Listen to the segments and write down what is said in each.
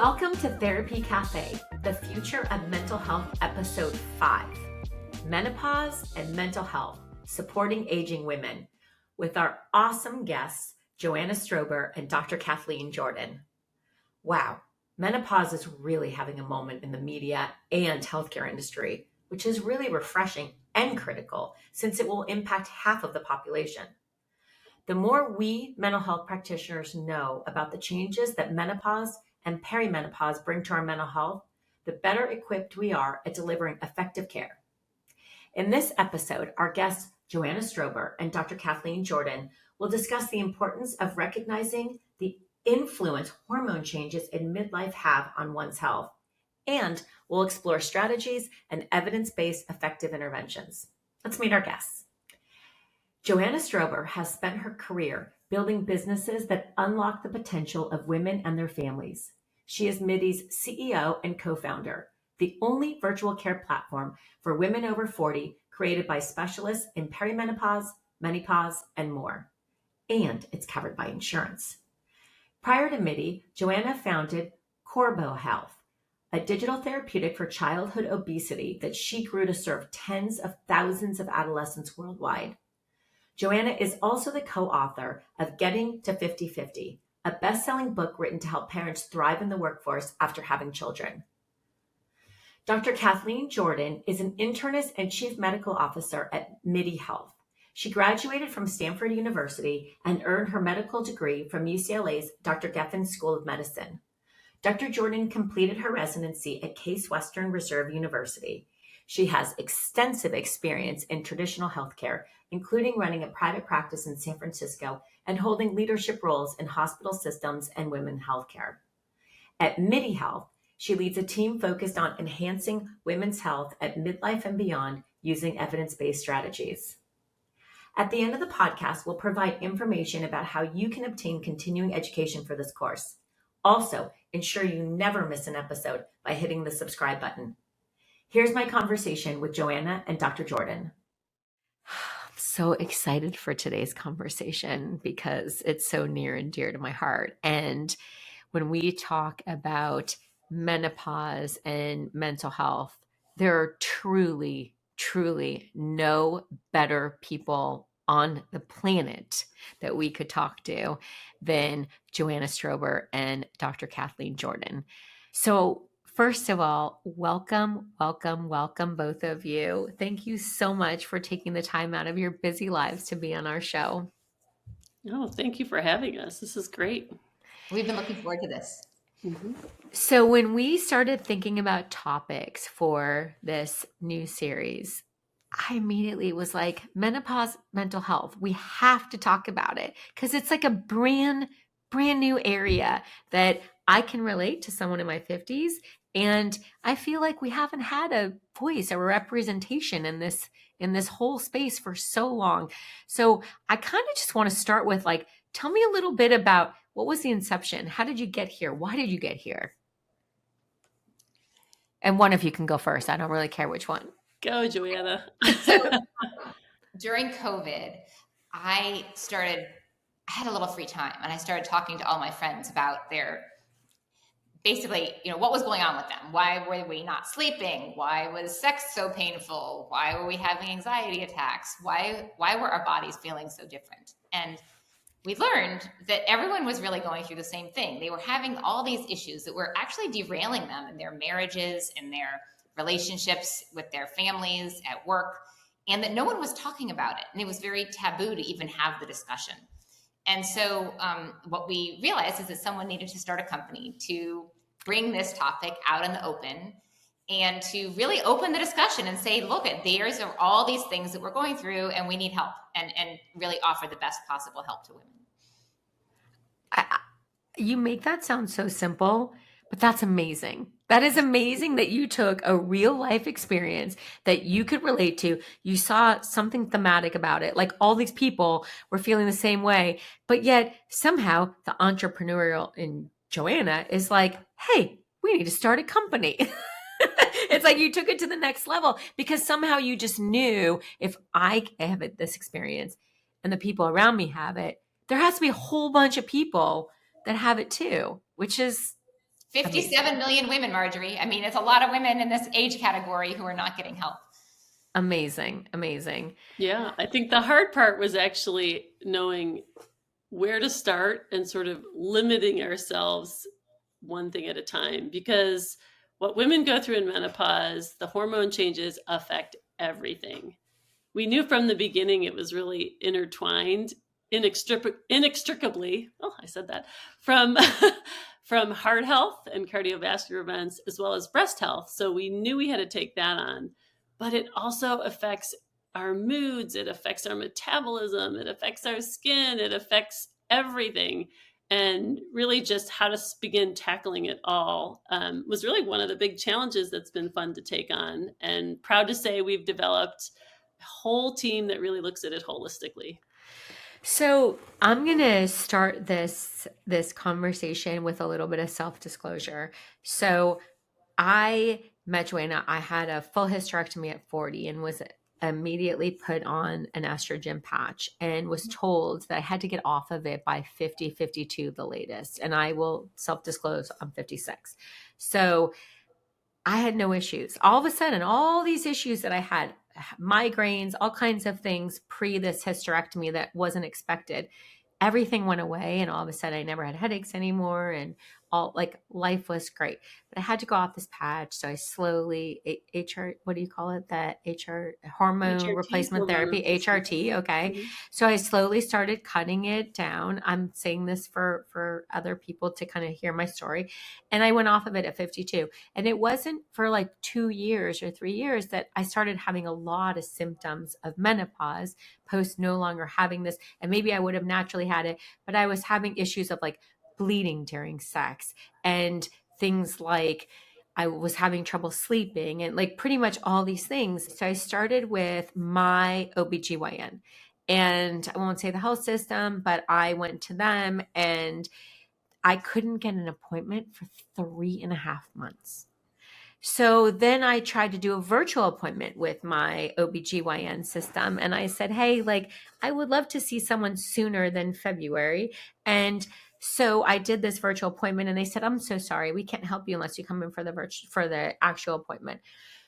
Welcome to Therapy Café, the future of mental health, episode 5, Menopause and Mental Health, Supporting Aging Women, with our awesome guests, Joanna Strober and Dr. Kathleen Jordan. Wow, menopause is really having a moment in the media and healthcare industry, which is really refreshing and critical since it will impact half of the population. The more we mental health practitioners know about the changes that menopause and perimenopause bring to our mental health, the better equipped we are at delivering effective care. In this episode, our guests, Joanna Strober and Dr. Kathleen Jordan, will discuss the importance of recognizing the influence hormone changes in midlife have on one's health, and we'll explore strategies and evidence-based effective interventions. Let's meet our guests. Joanna Strober has spent her career building businesses that unlock the potential of women and their families. She is Midi's CEO and co-founder, the only virtual care platform for women over 40 created by specialists in perimenopause, menopause, and more. And it's covered by insurance. Prior to Midi, Joanna founded Corbo Health, a digital therapeutic for childhood obesity that she grew to serve tens of thousands of adolescents worldwide. Joanna is also the co-author of Getting to 50-50, a best-selling book written to help parents thrive in the workforce after having children. Dr. Kathleen Jordan is an internist and chief medical officer at Midi Health. She graduated from Stanford University and earned her medical degree from UCLA's Dr. Geffen School of Medicine. Dr. Jordan completed her residency at Case Western Reserve University. She has extensive experience in traditional healthcare, including running a private practice in San Francisco and holding leadership roles in hospital systems and women's healthcare. At Midi Health, she leads a team focused on enhancing women's health at midlife and beyond using evidence-based strategies. At the end of the podcast, we'll provide information about how you can obtain continuing education for this course. Also, ensure you never miss an episode by hitting the subscribe button. Here's my conversation with Joanna and Dr. Jordan. I'm so excited for today's conversation because it's so near and dear to my heart. And when we talk about menopause and mental health, there are truly, truly no better people on the planet that we could talk to than Joanna Strober and Dr. Kathleen Jordan. So first of all, welcome, both of you. Thank you so much for taking the time out of your busy lives to be on our show. Oh, thank you for having us. This is great. We've been looking forward to this. Mm-hmm. So when we started thinking about topics for this new series, I immediately was like, menopause, mental health. We have to talk about it because it's like a brand new area that I can relate to someone in my 50s. And I feel like we haven't had a voice or representation in this whole space for so long. So I kind of just want to start with like, tell me a little bit about what was the inception? How did you get here? Why did you get here? And one of you can go first. I don't really care which one. Go, Joanna. During COVID, I had a little free time and I started talking to all my friends about their, basically, what was going on with them. Why were we not sleeping? Why was sex so painful? Why were we having anxiety attacks? Why were our bodies feeling so different? And we learned that everyone was really going through the same thing. They were having all these issues that were actually derailing them in their marriages, in their relationships with their families, at work, and that no one was talking about it. And it was very taboo to even have the discussion. And so what we realized is that someone needed to start a company to bring this topic out in the open and to really open the discussion and say, look, there's all these things that we're going through and we need help, and really offer the best possible help to women. You make that sound so simple, but that's amazing. That is amazing that you took a real life experience that you could relate to. You saw something thematic about it. Like all these people were feeling the same way, but yet somehow the entrepreneurial in Joanna is like, hey, we need to start a company. It's like you took it to the next level because somehow you just knew if I have this experience and the people around me have it, there has to be a whole bunch of people that have it too, which is 57 million women, Marjorie. I mean, it's a lot of women in this age category who are not getting help. Amazing. Amazing. Yeah, I think the hard part was actually knowing where to start and sort of limiting ourselves one thing at a time, because what women go through in menopause, the hormone changes affect everything. We knew from the beginning it was really intertwined inextricably. Oh, I said that from from heart health and cardiovascular events as well as breast health. So we knew we had to take that on, but it also affects our moods. It affects our metabolism. It affects our skin. It affects everything. And really just how to begin tackling it all was really one of the big challenges that's been fun to take on. And proud to say we've developed a whole team that really looks at it holistically. So I'm going to start this conversation with a little bit of self-disclosure. So I met Joanna. I had a full hysterectomy at 40 and was immediately put on an estrogen patch and was told that I had to get off of it by 50, 52, the latest. And I will self-disclose, I'm 56. So I had no issues. All of a sudden, all these issues that I had, migraines, all kinds of things pre this hysterectomy that wasn't expected, everything went away. And all of a sudden I never had headaches anymore. And all like life was great, but I had to go off this patch. So I slowly what do you call it? That hormone HRT, replacement therapy, HRT. Okay. Mm-hmm. So I slowly started cutting it down. I'm saying this for other people to kind of hear my story. And I went off of it at 52. And it wasn't for like 2 years or 3 years that I started having a lot of symptoms of menopause post no longer having this. And maybe I would have naturally had it, but I was having issues of like bleeding during sex and things like I was having trouble sleeping and like pretty much all these things. So I started with my OBGYN, and I won't say the health system, but I went to them and I couldn't get an appointment for 3.5 months. So then I tried to do a virtual appointment with my OBGYN system. And I said, hey, like, I would love to see someone sooner than February. And so I did this virtual appointment and they said, I'm so sorry. We can't help you unless you come in for the actual appointment.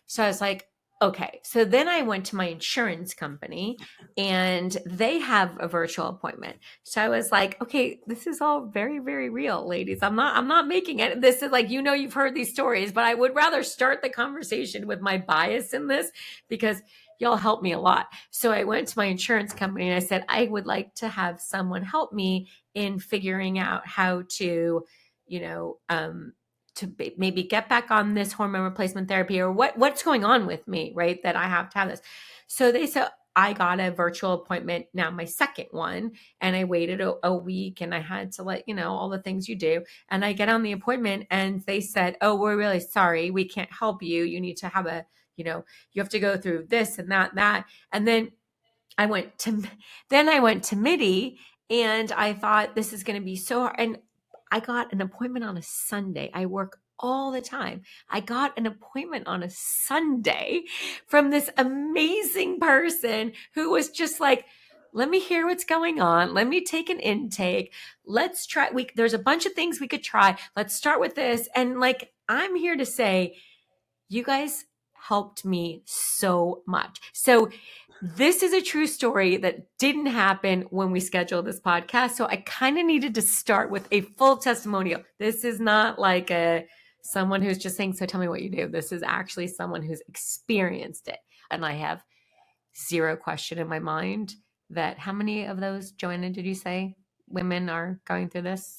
So I was like, okay. So then I went to my insurance company and they have a virtual appointment. So I was like, okay, this is all very, very real, ladies. I'm not making it. This is like, you've heard these stories, but I would rather start the conversation with my bias in this because y'all help me a lot. So I went to my insurance company and I said, I would like to have someone help me in figuring out how to, to maybe get back on this hormone replacement therapy or what's going on with me, right? That I have to have this. So they said, I got a virtual appointment, now my second one, and I waited a week and I had to let, all the things you do. And I get on the appointment and they said, oh, we're really sorry. We can't help you. You need to have you have to go through this and that. And then I went to Midi and I thought this is going to be so hard. And I got an appointment on a Sunday. I work all the time. I got an appointment on a Sunday from this amazing person who was just like, let me hear what's going on. Let me take an intake. Let's try. There's a bunch of things we could try. Let's start with this. And like, I'm here to say, you guys helped me so much. So this is a true story that didn't happen when we scheduled this podcast. So I kind of needed to start with a full testimonial. This is not like someone who's just saying, so tell me what you do. This is actually someone who's experienced it. And I have zero question in my mind that how many of those, Joanna, did you say women are going through this?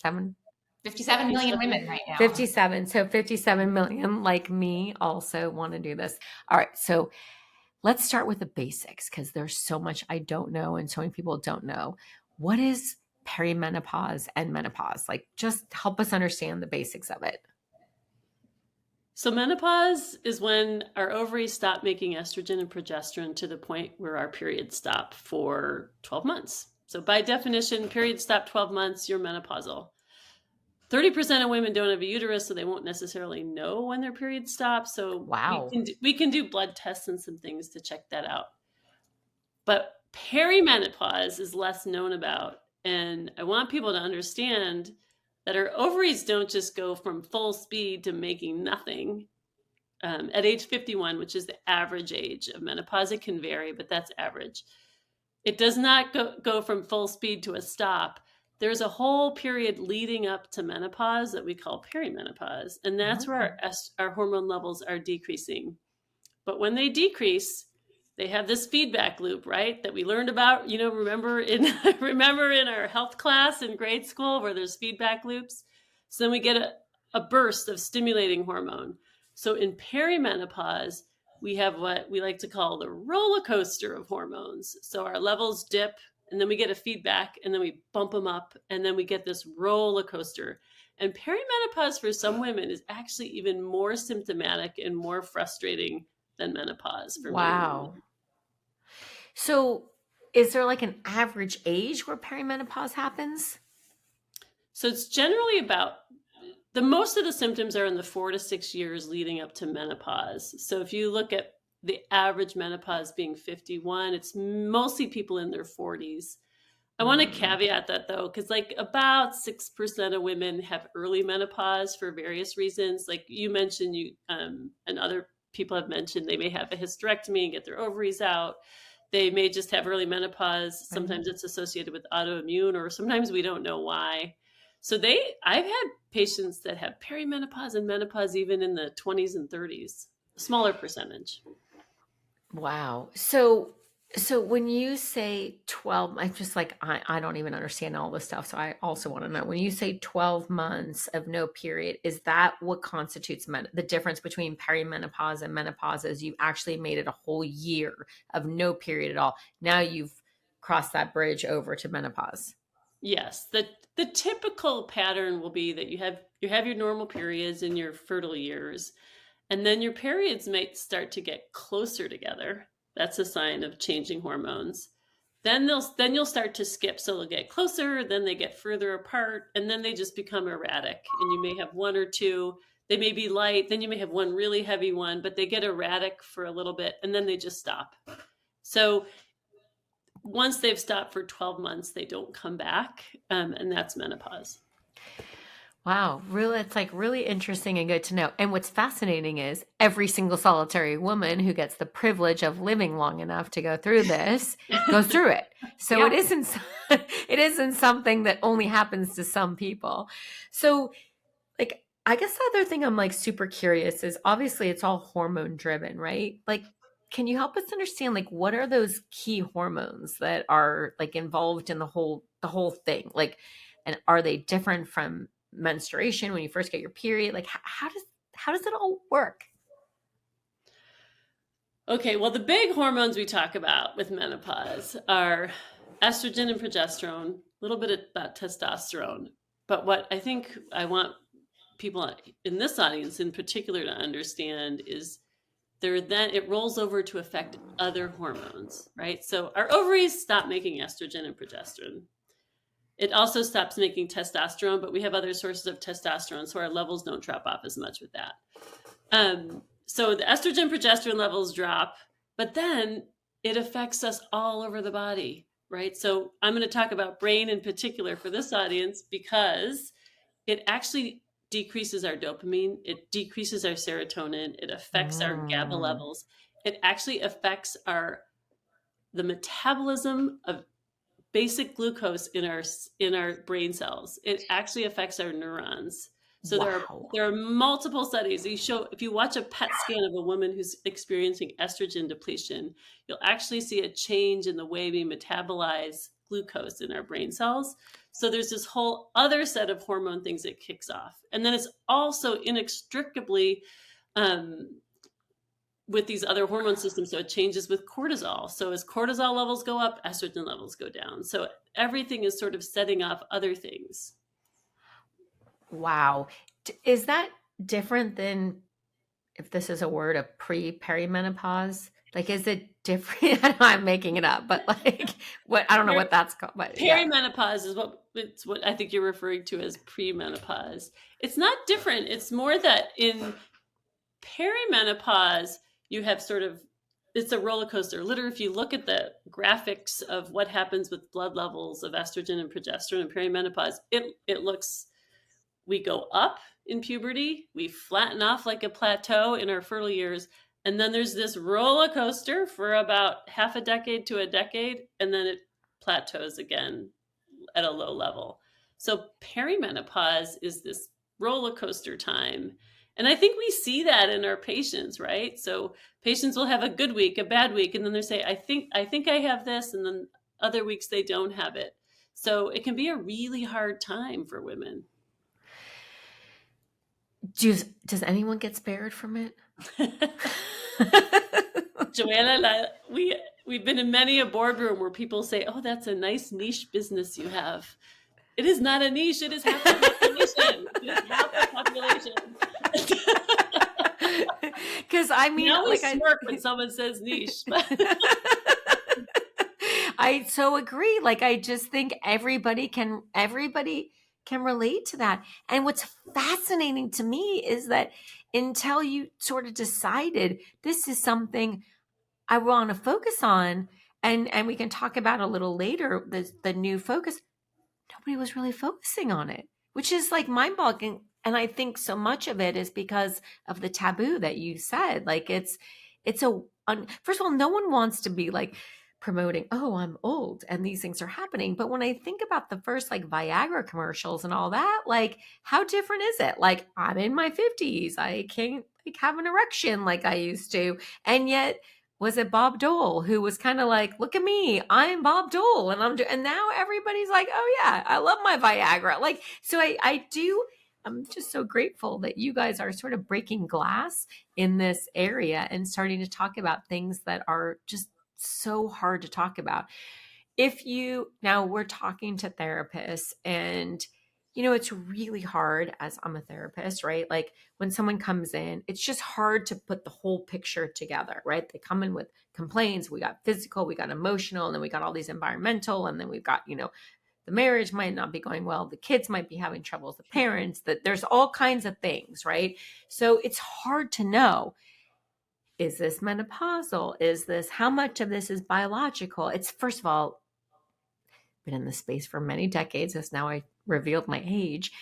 57 million women right now. 57. So 57 million like me also want to do this. All right. So let's start with the basics because there's so much I don't know and so many people don't know. What is perimenopause and menopause? Like, just help us understand the basics of it. So menopause is when our ovaries stop making estrogen and progesterone to the point where our periods stop for 12 months. So by definition, periods stop 12 months, you're menopausal. 30% of women don't have a uterus, so they won't necessarily know when their period stops. So wow, we can do blood tests and some things to check that out. But perimenopause is less known about. And I want people to understand that our ovaries don't just go from full speed to making nothing. At age 51, which is the average age of menopause, it can vary, but that's average. It does not go from full speed to a stop. There's a whole period leading up to menopause that we call perimenopause, and that's where our hormone levels are decreasing. But when they decrease, they have this feedback loop, right? That we learned about, remember in our health class in grade school where there's feedback loops. So then we get a burst of stimulating hormone. So in perimenopause, we have what we like to call the roller coaster of hormones. So our levels dip, and then we get a feedback, and then we bump them up, and then we get this roller coaster. And perimenopause for some women is actually even more symptomatic and more frustrating than menopause for Wow. many. So is there like an average age where perimenopause happens? So it's generally about the most of the symptoms are in the 4 to 6 years leading up to menopause. So if you look at the average menopause being 51, it's mostly people in their 40s. I want to caveat that though, because like about 6% of women have early menopause for various reasons. Like you mentioned, and other people have mentioned, they may have a hysterectomy and get their ovaries out. They may just have early menopause. Sometimes it's associated with autoimmune, or sometimes we don't know why. So I've had patients that have perimenopause and menopause even in the 20s and 30s, a smaller percentage. Wow. So when you say 12, I'm just like, I don't even understand all this stuff. So I also want to know, when you say 12 months of no period, is that what constitutes the difference between perimenopause and menopause is you actually made it a whole year of no period at all. Now you've crossed that bridge over to menopause. Yes. The typical pattern will be that you have your normal periods in your fertile years, and then your periods might start to get closer together. That's a sign of changing hormones. Then you'll start to skip. So they'll get closer, then they get further apart, and then they just become erratic. And you may have one or two, they may be light, then you may have one really heavy one, but they get erratic for a little bit, and then they just stop. So once they've stopped for 12 months, they don't come back. And that's menopause. Wow. Really, it's like really interesting and good to know. And what's fascinating is every single solitary woman who gets the privilege of living long enough to go through this goes through it. So Yeah. it isn't something that only happens to some people. So like, I guess the other thing I'm like super curious is obviously it's all hormone driven, right? Like, can you help us understand like what are those key hormones that are like involved in the whole thing? Like, and are they different from menstruation when you first get your period? Like how does it all work? Okay, well, the big hormones we talk about with menopause are estrogen and progesterone, a little bit about testosterone. But what I think I want people in this audience in particular to understand is it rolls over to affect other hormones, right? So our ovaries stop making estrogen and progesterone. It also stops making testosterone, but we have other sources of testosterone, so our levels don't drop off as much with that. So the estrogen, progesterone levels drop, but then it affects us all over the body, right? So I'm going to talk about brain in particular for this audience because it actually decreases our dopamine, it decreases our serotonin, it affects our GABA levels. It actually affects the metabolism of basic glucose in our brain cells. It actually affects our neurons. So there are multiple studies. If you watch a PET scan of a woman who's experiencing estrogen depletion, you'll actually see a change in the way we metabolize glucose in our brain cells. So there's this whole other set of hormone things that kicks off. And then it's also inextricably with these other hormone systems. So it changes with cortisol. So as cortisol levels go up, estrogen levels go down. So everything is sort of setting off other things. Wow. Is that different than, if this is a word, a perimenopause? Like, is it different? I know I'm making it up, but like, I don't know what that's called. But perimenopause is what I think you're referring to as premenopause. It's not different. It's more that in perimenopause, you have it's a roller coaster. Literally, if you look at the graphics of what happens with blood levels of estrogen and progesterone in perimenopause, it looks we go up in puberty, we flatten off like a plateau in our fertile years, and then there's this roller coaster for about half a decade to a decade, and then it plateaus again at a low level. So perimenopause is this roller coaster time. And I think we see that in our patients, right? So patients will have a good week, a bad week, and then they say, I think I have this, and then other weeks they don't have it. So it can be a really hard time for women. Does anyone get spared from it? Joanna, we've been in many a boardroom where people say, "Oh, that's a nice niche business you have." It is not a niche; it is half the population. It is half the population. Because I mean, now we smirk when someone says niche. I so agree. Like, I just think everybody can relate to that. And what's fascinating to me is that until you sort of decided this is something I want to focus on, and we can talk about a little later, the new focus, nobody was really focusing on it, which is like mind-boggling. And I think so much of it is because of the taboo that you said. Like, first of all, no one wants to be like promoting, oh, I'm old and these things are happening. But when I think about the first like Viagra commercials and all that, like, how different is it? Like, I'm in my 50s. I can't like have an erection like I used to. And yet, was it Bob Dole who was kind of like, look at me, I'm Bob Dole. And now everybody's like, oh yeah, I love my Viagra. Like, so I'm just so grateful that you guys are sort of breaking glass in this area and starting to talk about things that are just so hard to talk about. Now we're talking to therapists, and it's really hard, as I'm a therapist, right? Like, when someone comes in, it's just hard to put the whole picture together, right? They come in with complaints. We got physical, we got emotional, and then we got all these environmental, and then we've got, the marriage might not be going well. The kids might be having trouble with the parents, that there's all kinds of things, right? So it's hard to know, is this menopausal? How much of this is biological? It's, first of all, been in this space for many decades, as now I revealed my age.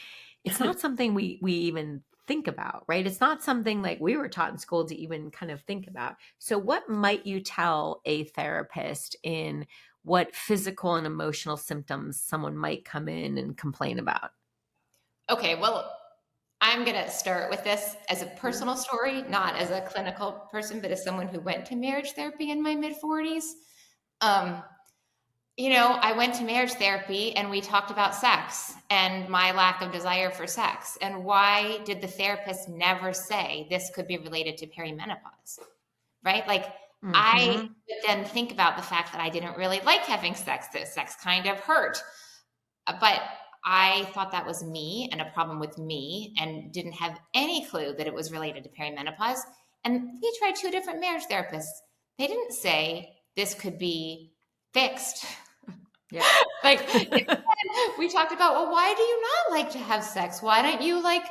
It's not something we even think about, right? It's not something like we were taught in school to even kind of think about. So what might you tell a therapist in what physical and emotional symptoms someone might come in and complain about? Okay, well, I'm going to start with this as a personal story, not as a clinical person, but as someone who went to marriage therapy in my mid-40s. I went to marriage therapy and we talked about sex and my lack of desire for sex. And why did the therapist never say this could be related to perimenopause? Right? Like, I would then think about the fact that I didn't really like having sex. That sex kind of hurt. But I thought that was me and a problem with me, and didn't have any clue that it was related to perimenopause. And we tried 2 different marriage therapists. They didn't say this could be fixed. Yeah. Like, we talked about, well, why do you not like to have sex? Why don't you like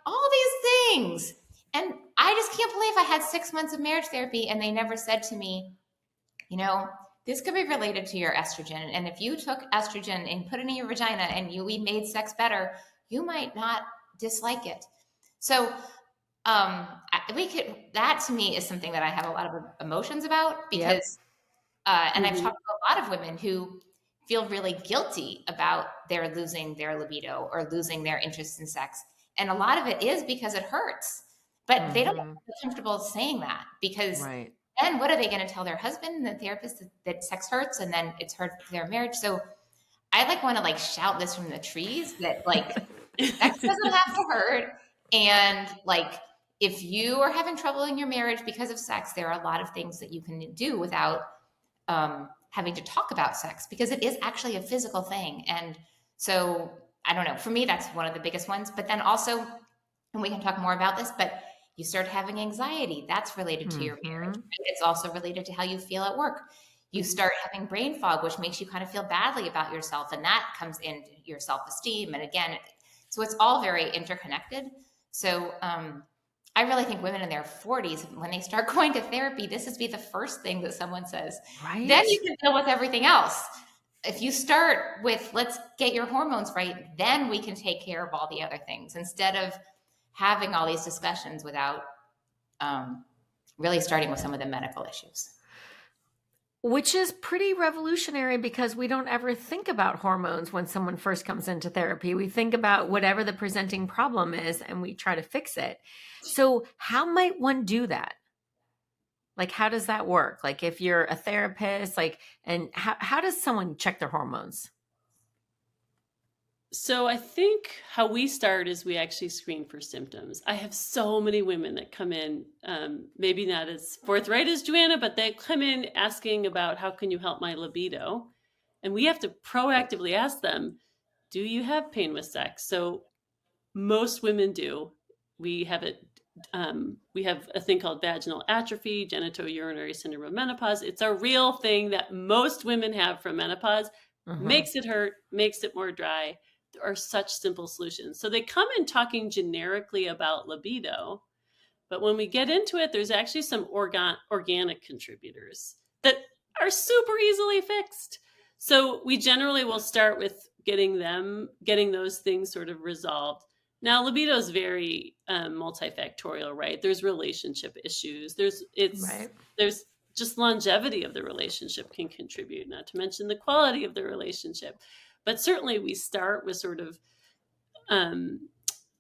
all these things? And I just can't believe I had 6 months of marriage therapy and they never said to me, this could be related to your estrogen. And if you took estrogen and put it in your vagina and we made sex better, you might not dislike it. So that to me is something that I have a lot of emotions about, because, and I've talked to a lot of women who feel really guilty about their losing their libido or losing their interest in sex. And a lot of it is because it hurts, but they don't feel comfortable saying that, because then what are they going to tell their husband, the therapist, that sex hurts and then it's hurt for their marriage? So I want to shout this from the trees that sex doesn't have to hurt. And if you are having trouble in your marriage because of sex, there are a lot of things that you can do without having to talk about sex, because it is actually a physical thing. And so I don't know, for me, that's one of the biggest ones. But then also, and we can talk more about this, but you start having anxiety. That's related to your marriage. It's also related to how you feel at work. You start having brain fog, which makes you kind of feel badly about yourself. And that comes into your self-esteem. And again, so it's all very interconnected. So I really think women in their 40s, when they start going to therapy, this is be the first thing that someone says. Right. Then you can deal with everything else. if you start with, let's get your hormones right, then we can take care of all the other things, instead of having all these discussions without really starting with some of the medical issues. Which is pretty revolutionary, because we don't ever think about hormones when someone first comes into therapy. We think about whatever the presenting problem is and we try to fix it. So how might one do that? Like, how does that work? Like, if you're a therapist, like, and how does someone check their hormones? So I think how we start is we actually screen for symptoms. I have so many women that come in, maybe not as forthright as Joanna, but they come in asking about, how can you help my libido? And we have to proactively ask them, do you have pain with sex? So most women do. We have it. We have a thing called vaginal atrophy, genitourinary syndrome of menopause. It's a real thing that most women have from menopause. Makes it hurt, makes it more dry. There are such simple solutions. So they come in talking generically about libido, but when we get into it, there's actually some organic contributors that are super easily fixed. So we generally will start with getting those things sort of resolved. Now, libido is very multifactorial, right? There's relationship issues. There's just longevity of the relationship can contribute, not to mention the quality of the relationship. But certainly we start with sort of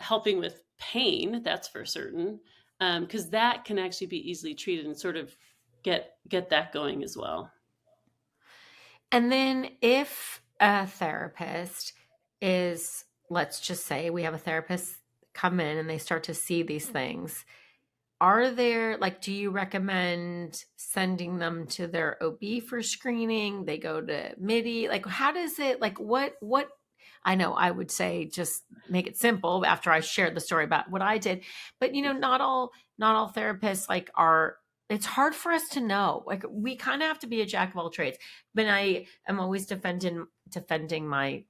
helping with pain, that's for certain, because that can actually be easily treated and sort of get that going as well. And then if a therapist is, let's just say we have a therapist come in and they start to see these things, are there, like, do you recommend sending them to their OB for screening? They go to Midi? Like, how does it, like, what, I know I would say just make it simple after I shared the story about what I did, but not all therapists like are, it's hard for us to know. Like, we kind of have to be a jack of all trades, but I am always defending my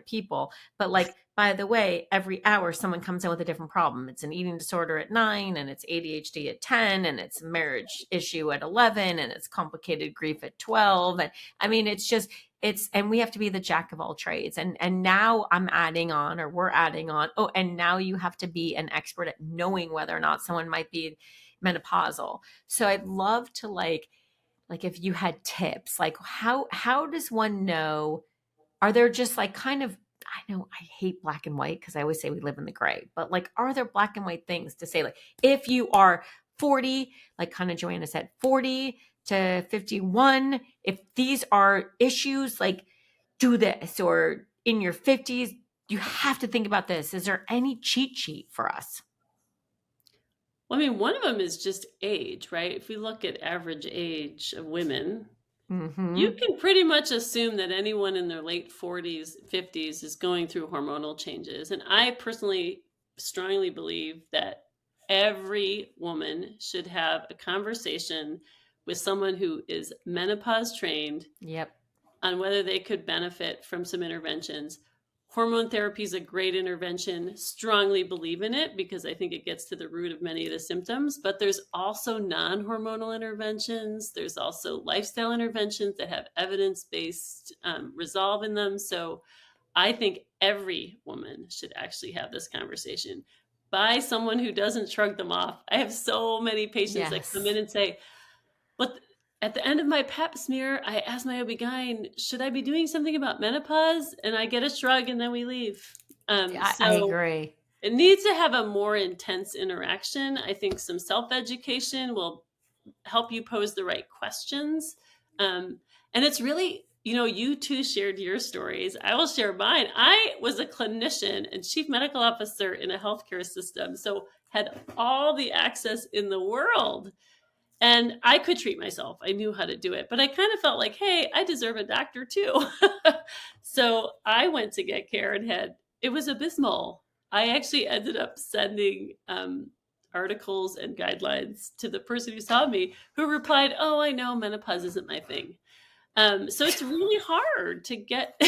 people. But, like, by the way, every hour someone comes in with a different problem. It's an eating disorder at 9, and it's ADHD at 10, and it's a marriage issue at 11, and it's complicated grief at 12. And I mean, and we have to be the jack of all trades. And now we're adding on, oh, and now you have to be an expert at knowing whether or not someone might be menopausal. So I'd love to, like if you had tips, like how does one know? Are there just, like, kind of, I know I hate black and white because I always say we live in the gray, but, like, are there black and white things to say, like, if you are 40, like kind of Joanna said, 40 to 51, if these are issues, like, do this, or in your 50s, you have to think about this. Is there any cheat sheet for us? Well, I mean, one of them is just age, right? If we look at average age of women, you can pretty much assume that anyone in their late 40s, 50s is going through hormonal changes. And I personally strongly believe that every woman should have a conversation with someone who is menopause trained. Yep. On whether they could benefit from some interventions. Hormone therapy is a great intervention. Strongly believe in it because I think it gets to the root of many of the symptoms. But there's also non-hormonal interventions. There's also lifestyle interventions that have evidence-based resolve in them. So I think every woman should actually have this conversation by someone who doesn't shrug them off. I have so many patients that come in and say, but at the end of my pap smear, I asked my OB-GYN, should I be doing something about menopause? And I get a shrug and then we leave. I agree. It needs to have a more intense interaction. I think some self-education will help you pose the right questions. And it's really, you two shared your stories. I will share mine. I was a clinician and chief medical officer in a healthcare system, so had all the access in the world. And I could treat myself. I knew how to do it. But I kind of felt like, hey, I deserve a doctor too. So I went to get care and it was abysmal. I actually ended up sending articles and guidelines to the person who saw me, who replied, oh, I know menopause isn't my thing. So it's really hard to get,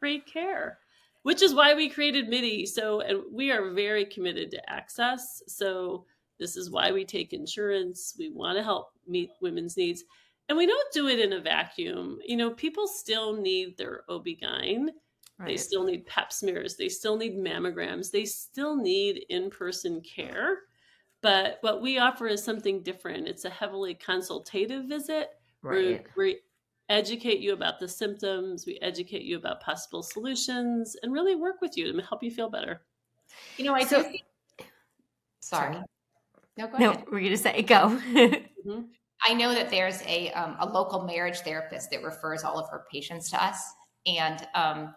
great care, which is why we created Midi. And we are very committed to access. So this is why we take insurance. We want to help meet women's needs. And we don't do it in a vacuum. People still need their OB-GYN. They Right. still need pap smears. They still need mammograms. They still need in-person care. But what we offer is something different. It's a heavily consultative visit where Right. we educate you about the symptoms, we educate you about possible solutions, and really work with you to help you feel better. I So- do think, sorry. No, go No, ahead. we're going to say go. Mhm. I know that there's a local marriage therapist that refers all of her patients to us. And I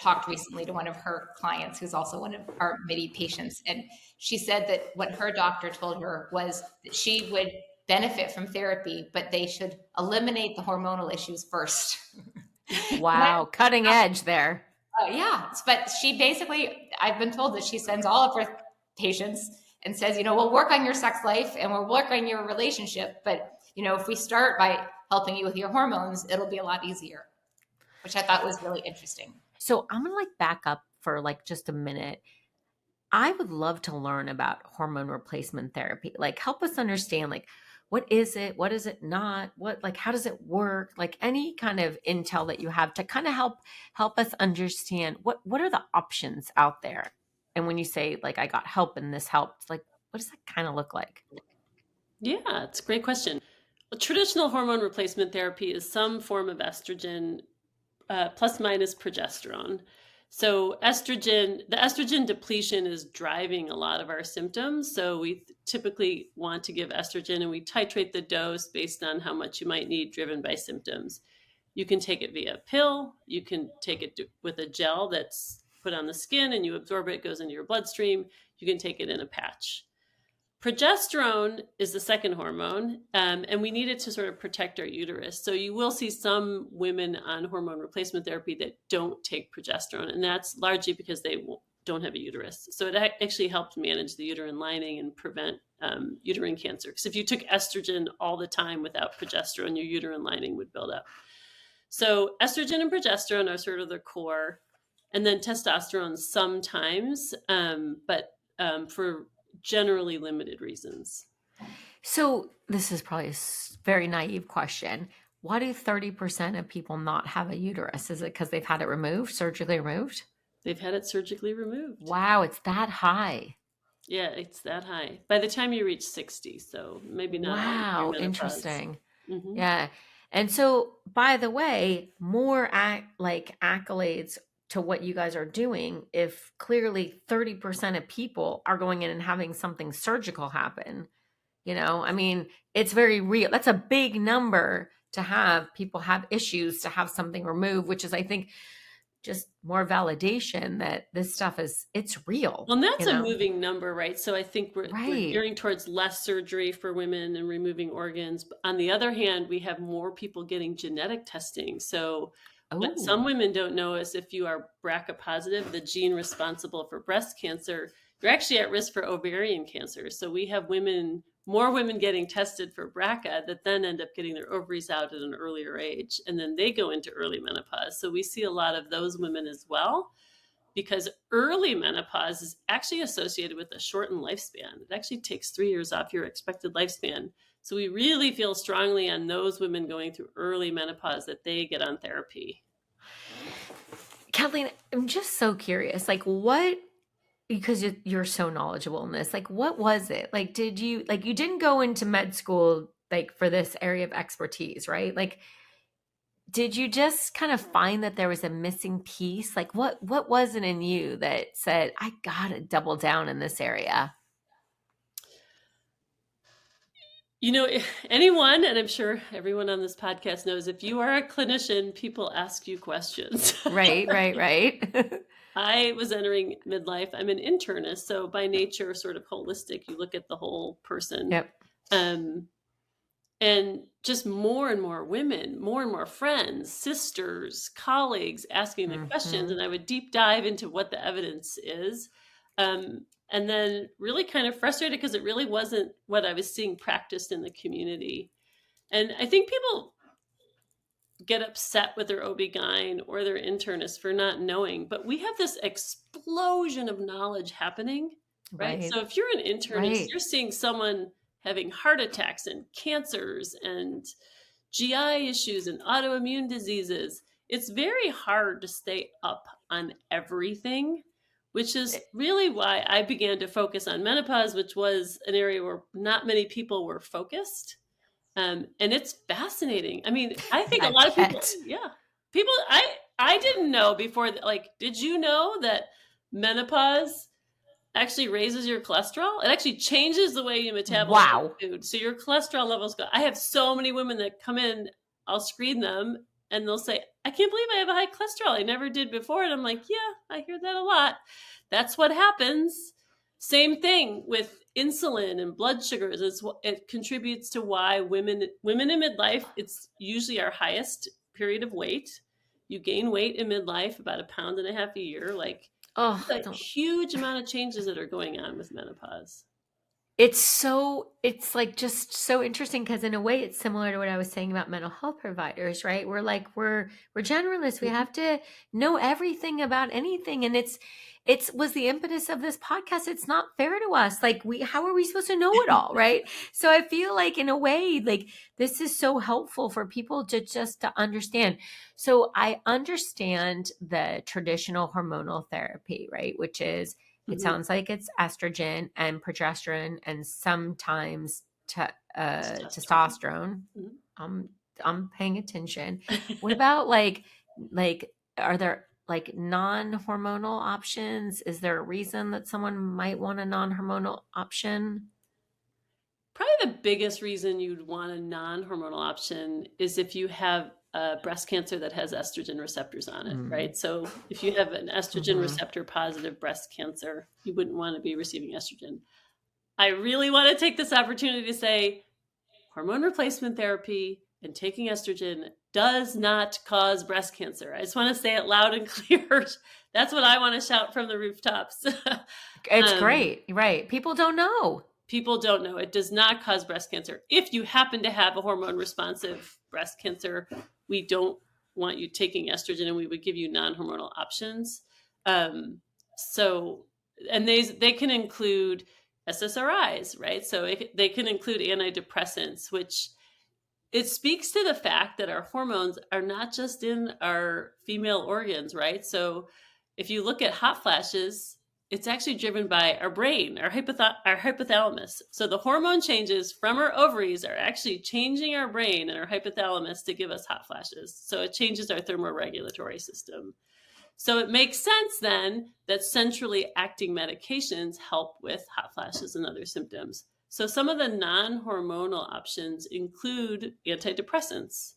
talked recently to one of her clients who's also one of our Midi patients. And she said that what her doctor told her was that she would benefit from therapy, but they should eliminate the hormonal issues first. Wow. Cutting edge there. Yeah. But she basically, I've been told that she sends all of her patients and says, we'll work on your sex life and we'll work on your relationship. But, if we start by helping you with your hormones, it'll be a lot easier, which I thought was really interesting. So I'm going to back up for just a minute. I would love to learn about hormone replacement therapy. Help us understand, what is it? What is it not? How does it work? Any kind of intel that you have to kind of help us understand what are the options out there? And when you say I got help and this helped, what does that kind of look like? Yeah, it's a great question. Well, traditional hormone replacement therapy is some form of estrogen plus minus progesterone. So the estrogen depletion is driving a lot of our symptoms. So we typically want to give estrogen and we titrate the dose based on how much you might need driven by symptoms. You can take it via pill. You can take it with a gel that's put on the skin and you absorb it, goes into your bloodstream. You can take it in a patch. Progesterone is the second hormone, and we need it to sort of protect our uterus. So you will see some women on hormone replacement therapy that don't take progesterone, and that's largely because they don't have a uterus. So it actually helps manage the uterine lining and prevent uterine cancer. Because if you took estrogen all the time without progesterone, your uterine lining would build up. So estrogen and progesterone are sort of the core, and then testosterone sometimes, but for generally limited reasons. So this is probably a very naive question. Why do 30% of people not have a uterus? Is it because they've had it removed, surgically removed? They've had it surgically removed. Wow, it's that high. Yeah, it's that high. By the time you reach 60, so maybe not. Wow, interesting. Mm-hmm. Yeah. And so, by the way, more accolades to what you guys are doing if clearly 30% of people are going in and having something surgical happen. It's very real. That's a big number to have people have issues to have something removed, which is, I think, just more validation that this stuff it's real. Well, and that's a moving number, right? So I think we're gearing towards less surgery for women and removing organs. But on the other hand, we have more people getting genetic testing. So what some women don't know is if you are BRCA positive, the gene responsible for breast cancer, you're actually at risk for ovarian cancer. So we have more women getting tested for BRCA that then end up getting their ovaries out at an earlier age, and then they go into early menopause. So we see a lot of those women as well, because early menopause is actually associated with a shortened lifespan. It actually takes 3 years off your expected lifespan. So we really feel strongly on those women going through early menopause that they get on therapy. Kathleen, I'm just so curious, because you're so knowledgeable in this, what was it? Did you, you didn't go into med school, for this area of expertise, right? Did you just kind of find that there was a missing piece? What was it in you that said, I gotta double down in this area? Anyone, and I'm sure everyone on this podcast knows, if you are a clinician, people ask you questions. Right. I was entering midlife. I'm an internist, so by nature, sort of holistic. You look at the whole person. Yep. And just more and more women, more and more friends, sisters, colleagues asking the questions, and I would deep dive into what the evidence is. And then really kind of frustrated because it really wasn't what I was seeing practiced in the community. And I think people get upset with their OB-GYN or their internist for not knowing, but we have this explosion of knowledge happening, right? So if you're an internist, you're seeing someone having heart attacks and cancers and GI issues and autoimmune diseases. It's very hard to stay up on everything, which is really why I began to focus on menopause, which was an area where not many people were focused. And it's fascinating. I mean, I think a lot of people, people, I didn't know before, like, did you know that menopause actually raises your cholesterol? It actually changes the way you metabolize food. So your cholesterol levels go. I have so many women that come in, I'll screen them and they'll say, I can't believe I have a high cholesterol. I never did before. And I'm like, yeah, I hear that a lot. That's what happens. Same thing with insulin and blood sugars. It contributes to why women in midlife, it's usually our highest period of weight. You gain weight in midlife, about 1.5 pounds a year. Like, a huge amount of changes that are going on with menopause. It's like just so interesting because in a way it's similar to what I was saying about mental health providers, right? We're generalists. We have to know everything about anything. And it was the impetus of this podcast. It's not fair to us. Like how are we supposed to know it all? Right. So I feel like in a way, like this is so helpful for people to understand. So I understand the traditional hormonal therapy, right? Which is, it sounds like it's estrogen and progesterone and sometimes testosterone. I'm paying attention. What about like, are there like non-hormonal options? Is there a reason that someone might want a non-hormonal option? Probably the biggest reason you'd want a non-hormonal option is if you have breast cancer that has estrogen receptors on it, right? So if you have an estrogen receptor positive breast cancer, you wouldn't want to be receiving estrogen. I really want to take this opportunity to say hormone replacement therapy and taking estrogen does not cause breast cancer. I just want to say it loud and clear. That's what I want to shout from the rooftops. It's great, right? People don't know. People don't know. It does not cause breast cancer. If you happen to have a hormone responsive breast cancer, we don't want you taking estrogen and we would give you non-hormonal options. And they can include SSRIs, right? So they can include antidepressants, which it speaks to the fact that our hormones are not just in our female organs, right? So if you look at hot flashes, it's actually driven by our brain, our hypothalamus. So the hormone changes from our ovaries are actually changing our brain and our hypothalamus to give us hot flashes. So it changes our thermoregulatory system. So it makes sense then that centrally acting medications help with hot flashes and other symptoms. So some of the non-hormonal options include antidepressants.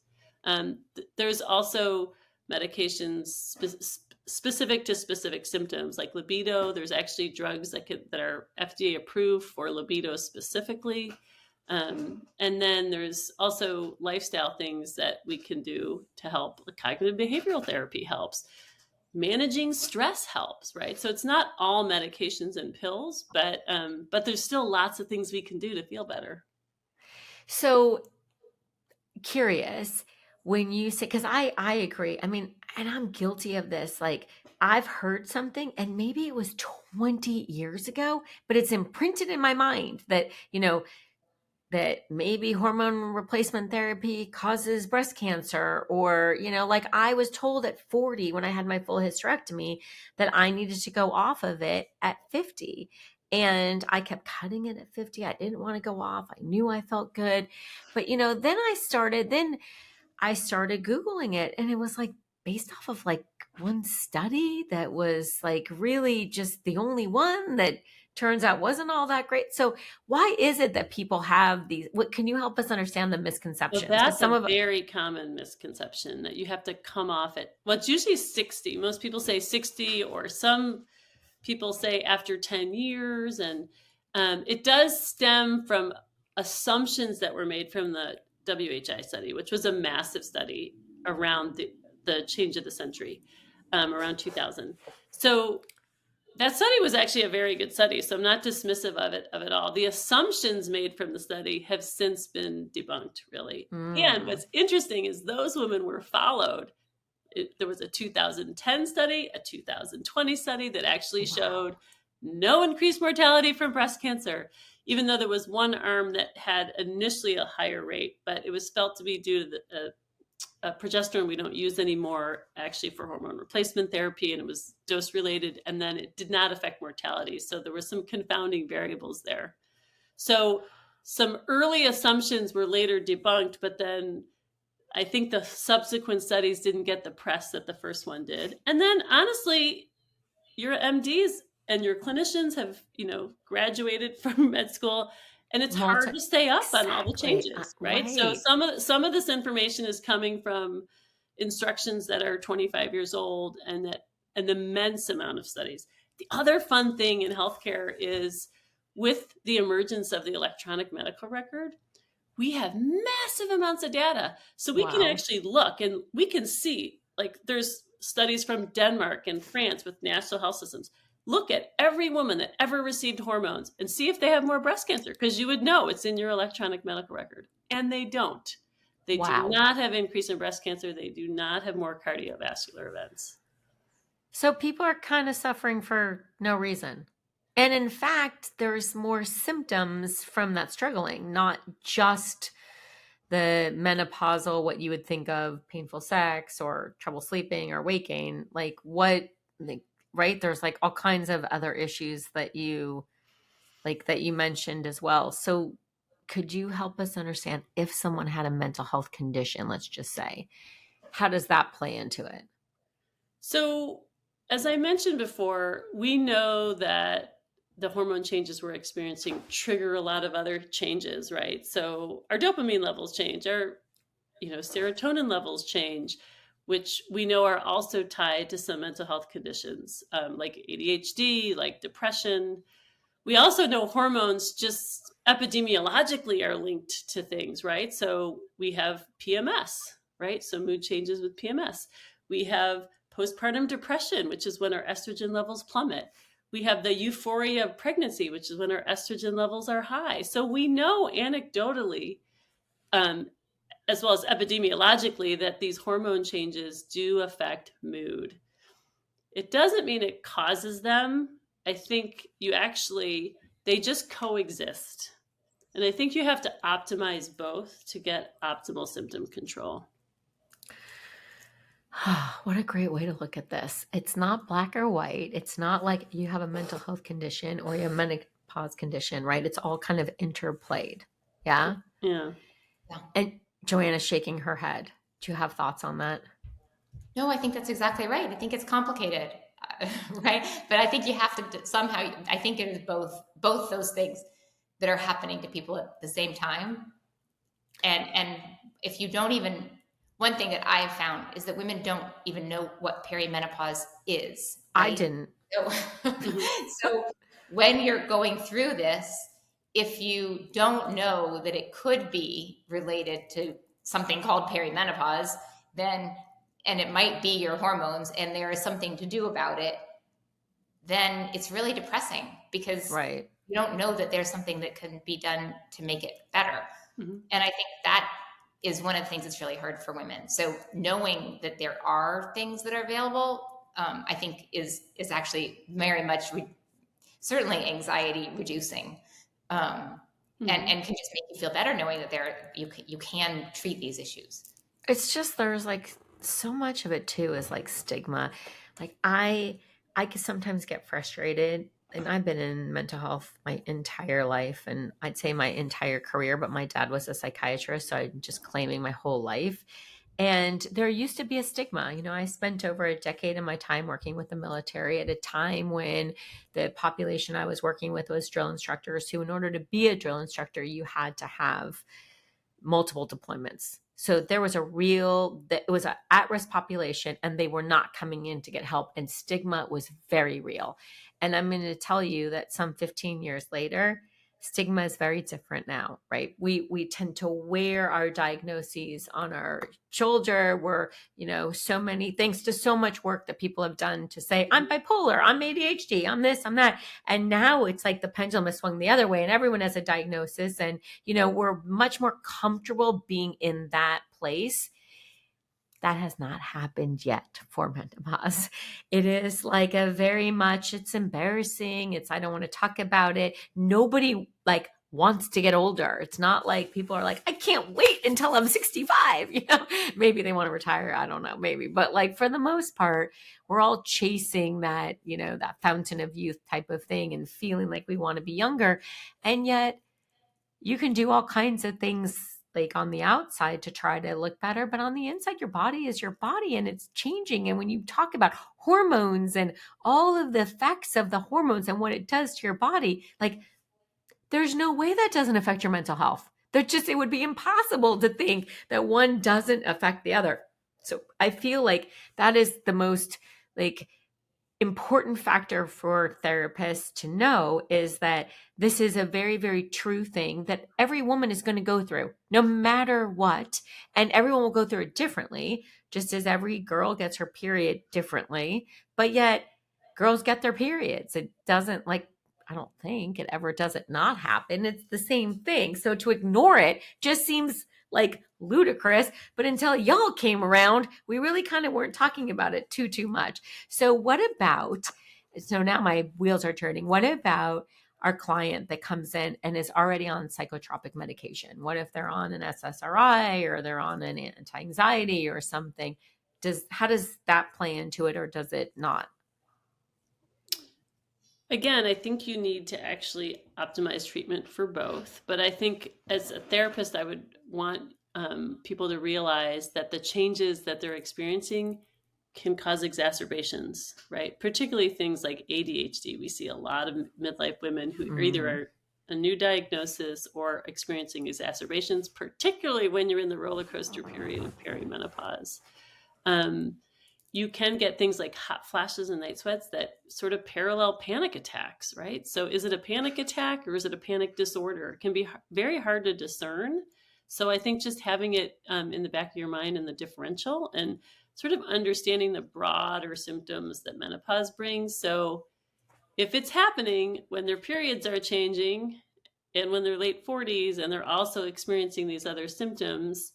There's also medications specific to specific symptoms like libido. There's actually drugs that are FDA approved for libido specifically. And then there's also lifestyle things that we can do to help. Cognitive behavioral therapy helps. Managing stress helps, right? So it's not all medications and pills, but there's still lots of things we can do to feel better. So curious when you say, because I agree. I mean, and I'm guilty of this. Like I've heard something and maybe it was 20 years ago, but it's imprinted in my mind that, that maybe hormone replacement therapy causes breast cancer, or, like I was told at 40 when I had my full hysterectomy that I needed to go off of it at 50. And I kept cutting it at 50. I didn't want to go off. I knew I felt good. But, then I started Googling it, and it was like based off of like one study that was like really just the only one that turns out wasn't all that great. So why is it that people have these? What can you help us understand the misconceptions? Well, that's a very common misconception that you have to come off at, well, it's usually 60. Most people say 60, or some people say after 10 years. And it does stem from assumptions that were made from the WHI study, which was a massive study around the change of the century, around 2000. So that study was actually a very good study, so I'm not dismissive of it all. The assumptions made from the study have since been debunked, really. And what's interesting is those women were followed. There was a 2010 study, a 2020 study that actually showed no increased mortality from breast cancer. even though there was one arm that had initially a higher rate, but it was felt to be due to the progesterone we don't use anymore, actually, for hormone replacement therapy, and it was dose related, and then it did not affect mortality. So there were some confounding variables there. So some early assumptions were later debunked, but then I think the subsequent studies didn't get the press that the first one did. And then honestly, your MDs and your clinicians have, graduated from med school, and it's hard to stay up on all the changes, right? So some of this information is coming from instructions that are 25 years old, and an immense amount of studies. The other fun thing in healthcare is, with the emergence of the electronic medical record, we have massive amounts of data. So we can actually look, and we can see, like, there's studies from Denmark and France with national health systems. Look at every woman that ever received hormones and see if they have more breast cancer, because you would know it's in your electronic medical record. And they don't. They do not have increase in breast cancer. They do not have more cardiovascular events. So people are kind of suffering for no reason. And in fact, there's more symptoms from that struggling, not just the menopausal, what you would think of painful sex or trouble sleeping or weight gain. Right? There's like all kinds of other issues that you mentioned as well. So could you help us understand, if someone had a mental health condition, let's just say, how does that play into it? So as I mentioned before, we know that the hormone changes we're experiencing trigger a lot of other changes, right? So our dopamine levels change, our serotonin levels change, which we know are also tied to some mental health conditions, like ADHD, like depression. We also know hormones just epidemiologically are linked to things, right? So we have PMS, right? So mood changes with PMS. We have postpartum depression, which is when our estrogen levels plummet. We have the euphoria of pregnancy, which is when our estrogen levels are high. So we know anecdotally, as well as epidemiologically, that these hormone changes do affect mood. It doesn't mean it causes them. I think they just coexist. And I think you have to optimize both to get optimal symptom control. What a great way to look at this. It's not black or white. It's not like you have a mental health condition or you have a menopause condition, right? It's all kind of interplayed. Yeah? Yeah. And Joanna's shaking her head. Do you have thoughts on that? No, I think that's exactly right. I think it's complicated, right? But I think you have to somehow, I think it is both those things that are happening to people at the same time. And if you don't even, one thing that I have found is that women don't even know what perimenopause is. Right? I didn't. So when you're going through this, if you don't know that it could be related to something called perimenopause, and it might be your hormones and there is something to do about it, then it's really depressing, because you don't know that there's something that can be done to make it better. Mm-hmm. And I think that is one of the things that's really hard for women. So knowing that there are things that are available, I think is actually very much certainly anxiety reducing. And can just make you feel better knowing that you can treat these issues. It's just, there's like so much of it too is like stigma. Like I could sometimes get frustrated, and I've been in mental health my entire life, and I'd say my entire career, but my dad was a psychiatrist, so I'm just claiming my whole life. And there used to be a stigma. I spent over a decade of my time working with the military at a time when the population I was working with was drill instructors who, in order to be a drill instructor, you had to have multiple deployments. So there was it was an at-risk population, and they were not coming in to get help, and stigma was very real. And I'm going to tell you that some 15 years later, stigma is very different now, right? We tend to wear our diagnoses on our shoulder. We're, so many, thanks to so much work that people have done to say, I'm bipolar, I'm ADHD, I'm this, I'm that. And now it's like the pendulum has swung the other way, and everyone has a diagnosis, and, we're much more comfortable being in that place. That has not happened yet for menopause. It is like it's embarrassing. I don't want to talk about it. Nobody wants to get older. It's not like people are like, I can't wait until I'm 65. Maybe they want to retire. I don't know, maybe. But like for the most part, we're all chasing that, that fountain of youth type of thing and feeling like we want to be younger. And yet you can do all kinds of things like on the outside to try to look better, but on the inside, your body is your body and it's changing. And when you talk about hormones and all of the effects of the hormones and what it does to your body, like there's no way that doesn't affect your mental health. It would be impossible to think that one doesn't affect the other. So I feel like that is the most like important factor for therapists to know, is that this is a very, very true thing that every woman is going to go through no matter what. And everyone will go through it differently, just as every girl gets her period differently. But yet girls get their periods. It doesn't I don't think it ever does it not happen. It's the same thing. So to ignore it just seems like ludicrous, but until y'all came around, we really kind of weren't talking about it too much. So now my wheels are turning. What about our client that comes in and is already on psychotropic medication? What if they're on an SSRI or they're on an anti-anxiety or something? How does that play into it, or does it not? Again, I think you need to actually optimize treatment for both. But I think as a therapist, I would want people to realize that the changes that they're experiencing can cause exacerbations, right? Particularly things like ADHD. We see a lot of midlife women who either are a new diagnosis or experiencing exacerbations, particularly when you're in the roller coaster period of perimenopause. You can get things like hot flashes and night sweats that sort of parallel panic attacks, right? So is it a panic attack or is it a panic disorder? It can be very hard to discern. So I think just having it in the back of your mind and the differential and sort of understanding the broader symptoms that menopause brings. So if it's happening when their periods are changing and when they're late 40s and they're also experiencing these other symptoms,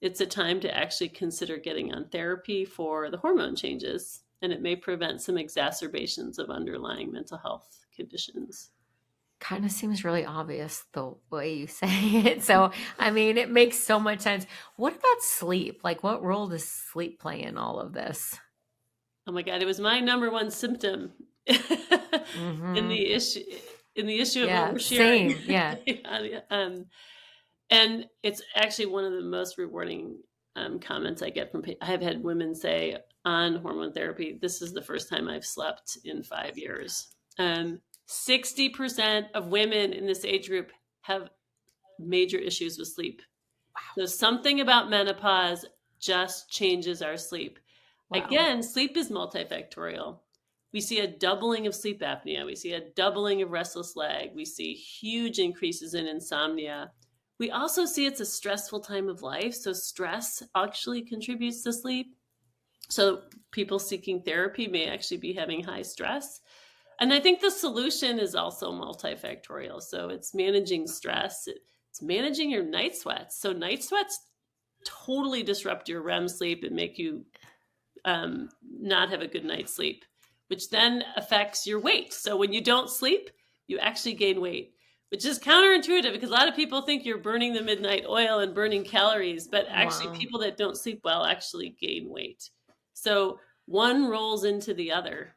it's a time to actually consider getting on therapy for the hormone changes, and it may prevent some exacerbations of underlying mental health conditions. Kind of seems really obvious the way you say it. So, I mean, it makes so much sense. What about sleep? Like, what role does sleep play in all of this? Oh my God, it was my number one symptom in the issue of what we're sharing. Same, yeah. And it's actually one of the most rewarding comments I get from I have had women say on hormone therapy, this is the first time I've slept in 5 years. 60% of women in this age group have major issues with sleep. Wow. So something about menopause just changes our sleep. Wow. Again, sleep is multifactorial. We see a doubling of sleep apnea. We see a doubling of restless leg. We see huge increases in insomnia. We also see it's a stressful time of life. So stress actually contributes to sleep. So people seeking therapy may actually be having high stress. And I think the solution is also multifactorial. So it's managing stress. It's managing your night sweats. So night sweats totally disrupt your REM sleep and make you not have a good night's sleep, which then affects your weight. So when you don't sleep, you actually gain weight, which is counterintuitive because a lot of people think you're burning the midnight oil and burning calories, but actually people that don't sleep well actually gain weight. So one rolls into the other.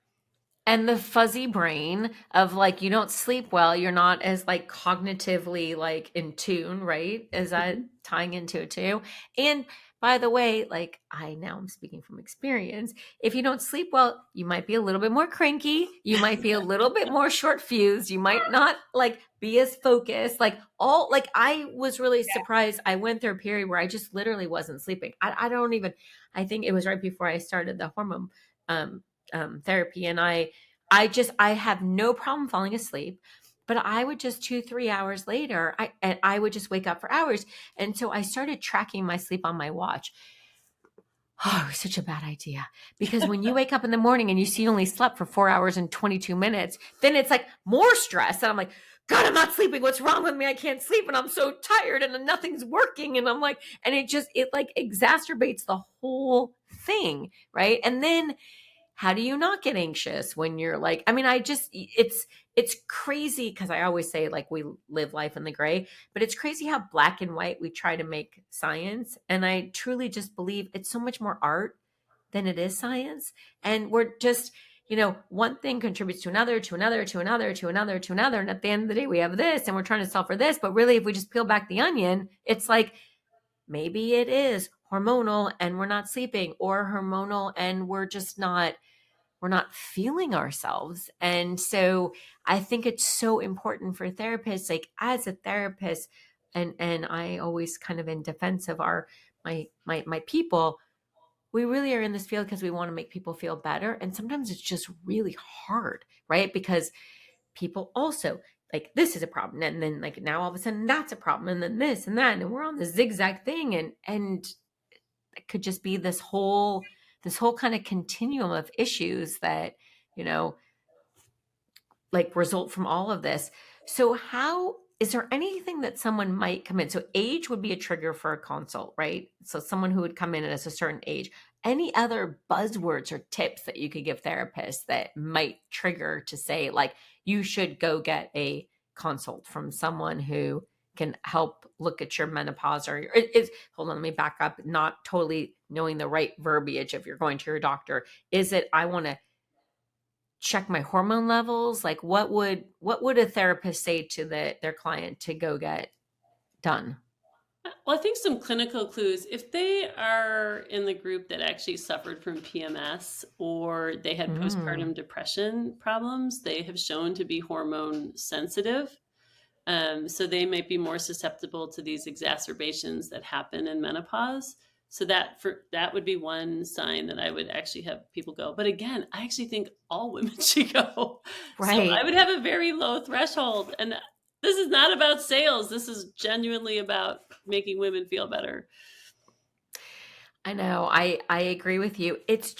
And the fuzzy brain of like, you don't sleep well, you're not as like cognitively like in tune, right? Is that tying into it too? And by the way, like I'm speaking from experience. If you don't sleep well, you might be a little bit more cranky. You might be a little bit more short fused. You might not like be as focused. I was really surprised. I went through a period where I just literally wasn't sleeping. I think it was right before I started the hormone therapy. And I have no problem falling asleep, but I would just 2-3 hours later, I would just wake up for hours. And so I started tracking my sleep on my watch. Oh, it was such a bad idea, because when you wake up in the morning and you see you only slept for 4 hours and 22 minutes, then it's like more stress. And I'm like, God, I'm not sleeping. What's wrong with me? I can't sleep. And I'm so tired and nothing's working. And I'm like, and it like exacerbates the whole thing. Right. And then how do you not get anxious when you're like, I mean, it's crazy because I always say like we live life in the gray, but it's crazy how black and white we try to make science. And I truly just believe it's so much more art than it is science. And we're just, one thing contributes to another, to another, to another, to another, to another. And at the end of the day, we have this and we're trying to solve for this. But really, if we just peel back the onion, it's like, maybe it is hormonal and we're not sleeping, or hormonal and we're not feeling ourselves. And so I think it's so important for therapists, like as a therapist, and I always kind of in defense of my people, we really are in this field because we want to make people feel better. And sometimes it's just really hard, right? Because people also like, this is a problem. And then like now all of a sudden that's a problem. And then this and that. And we're on this zigzag thing. And it could just be this whole kind of continuum of issues that, like result from all of this. So how is there anything that someone might come in? So age would be a trigger for a consult, right? So someone who would come in at a certain age. Any other buzzwords or tips that you could give therapists that might trigger to say, like, you should go get a consult from someone who can help look at your menopause, or hold on, let me back up, not totally knowing the right verbiage if you're going to your doctor. Is it, I want to check my hormone levels? Like what would a therapist say to their client to go get done? Well, I think some clinical clues, if they are in the group that actually suffered from PMS or they had postpartum depression problems, they have shown to be hormone sensitive. So they might be more susceptible to these exacerbations that happen in menopause. So that would be one sign that I would actually have people go. But again, I actually think all women should go. Right. So I would have a very low threshold. And this is not about sales. This is genuinely about making women feel better. I know. I agree with you. It's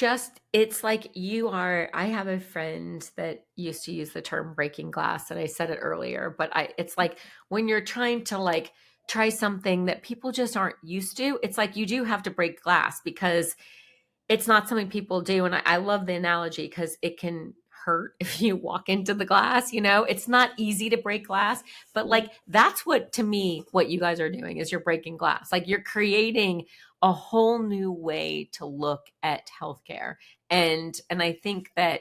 like I have a friend that used to use the term breaking glass, and I said it earlier, but it's like when you're trying to like try something that people just aren't used to, it's like you do have to break glass because it's not something people do. And I love the analogy because it can hurt if you walk into the glass, it's not easy to break glass, but like, that's to me, what you guys are doing is you're breaking glass. Like you're creating a whole new way to look at healthcare. And I think that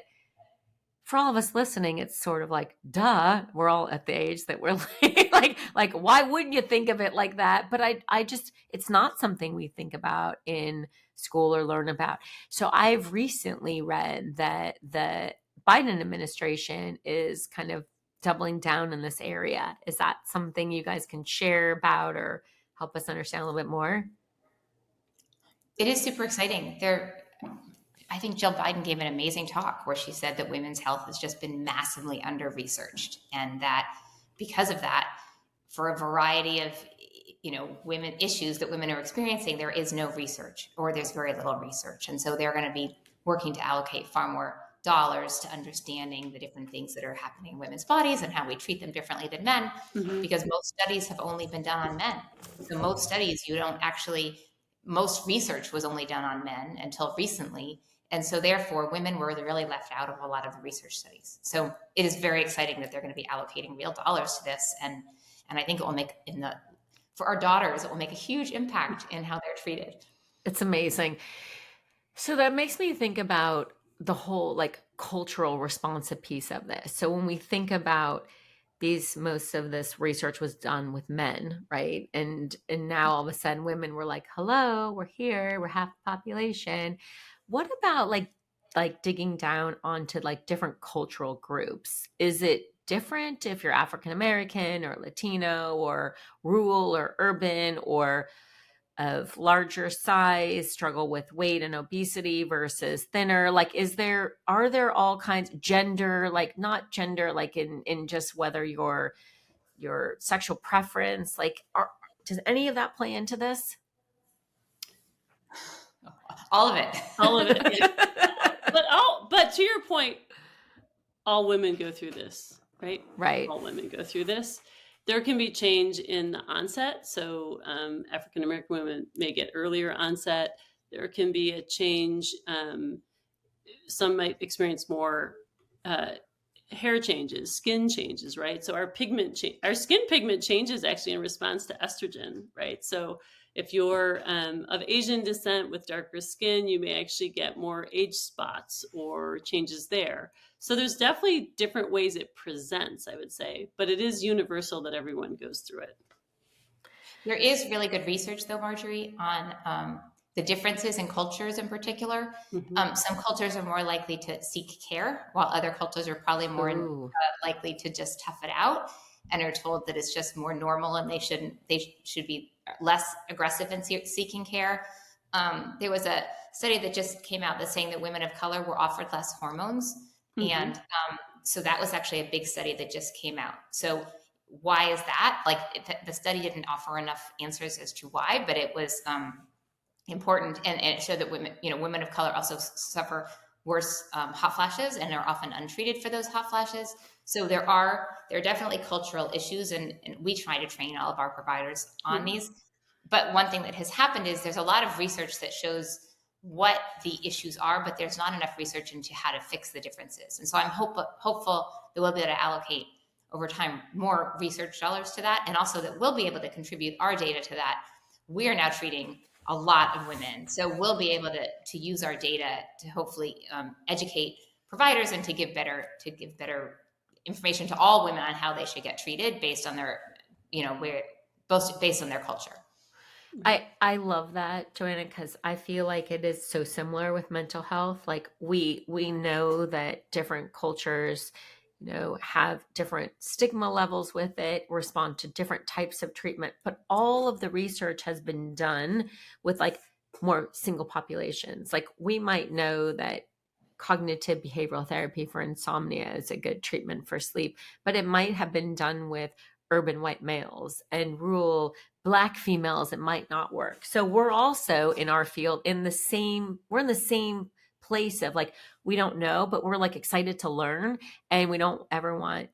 for all of us listening, it's sort of like, duh, we're all at the age that we're like, why wouldn't you think of it like that? But I just, it's not something we think about in school or learn about. So I've recently read that the Biden administration is kind of doubling down in this area. Is that something you guys can share about or help us understand a little bit more? It is super exciting. I think Jill Biden gave an amazing talk where she said that women's health has just been massively under-researched, and that because of that, for a variety of women issues that women are experiencing, there is no research, or there's very little research. And so they're going to be working to allocate far more dollars to understanding the different things that are happening in women's bodies and how we treat them differently than men, because most studies have only been done on men. So most research was only done on men until recently. And so therefore, women were really left out of a lot of the research studies. So it is very exciting that they're going to be allocating real dollars to this. And I think it will make, for our daughters, it will make a huge impact in how they're treated. It's amazing. So that makes me think about the whole like cultural responsive piece of this. So when we think about most of this research was done with men, right? And now all of a sudden women were like, hello, we're here, we're half the population. What about like digging down onto like different cultural groups? Is it different if you're African American or Latino or rural or urban or of larger size, struggle with weight and obesity versus thinner? Like, are there all kinds gender, like not gender, like in just whether your sexual preference, like does any of that play into this? All of it. All of it. Yeah. But to your point, all women go through this, right? Right. All women go through this. There can be change in the onset. So African-American women may get earlier onset. There can be a change some might experience more hair changes, skin changes, right? So our skin pigment changes actually in response to estrogen, right? So if you're of Asian descent with darker skin, you may actually get more age spots or changes there. So there's definitely different ways it presents, I would say, but it is universal that everyone goes through it. There is really good research, though, Marjorie, on the differences in cultures in particular. Some cultures are more likely to seek care, while other cultures are probably more likely to just tough it out and are told that it's just more normal and they should be less aggressive in seeking care. There was a study that just came out that's saying that women of color were offered less hormones. And so that was actually a big study that just came out. So why is that? Like the study didn't offer enough answers as to why, but it was important, and it showed that women of color also suffer worse hot flashes and are often untreated for those hot flashes. So there are definitely cultural issues, and we try to train all of our providers on these. But one thing that has happened is there's a lot of research that shows what the issues are, but there's not enough research into how to fix the differences. And so I'm hopeful that we'll be able to allocate over time more research dollars to that, and also that we'll be able to contribute our data to that. We are now treating a lot of women, so we'll be able to use our data to hopefully educate providers and to give better information to all women on how they should get treated based on their based on their culture. I love that, Joanna, because I feel like it is so similar with mental health. Like we know that different cultures, have different stigma levels with it, respond to different types of treatment, but all of the research has been done with like more single populations. Like we might know that cognitive behavioral therapy for insomnia is a good treatment for sleep, but it might have been done with urban white males, and rural Black females it might not work. So we're also in our field we're in the same place of like, we don't know, but we're like excited to learn, and we don't ever want,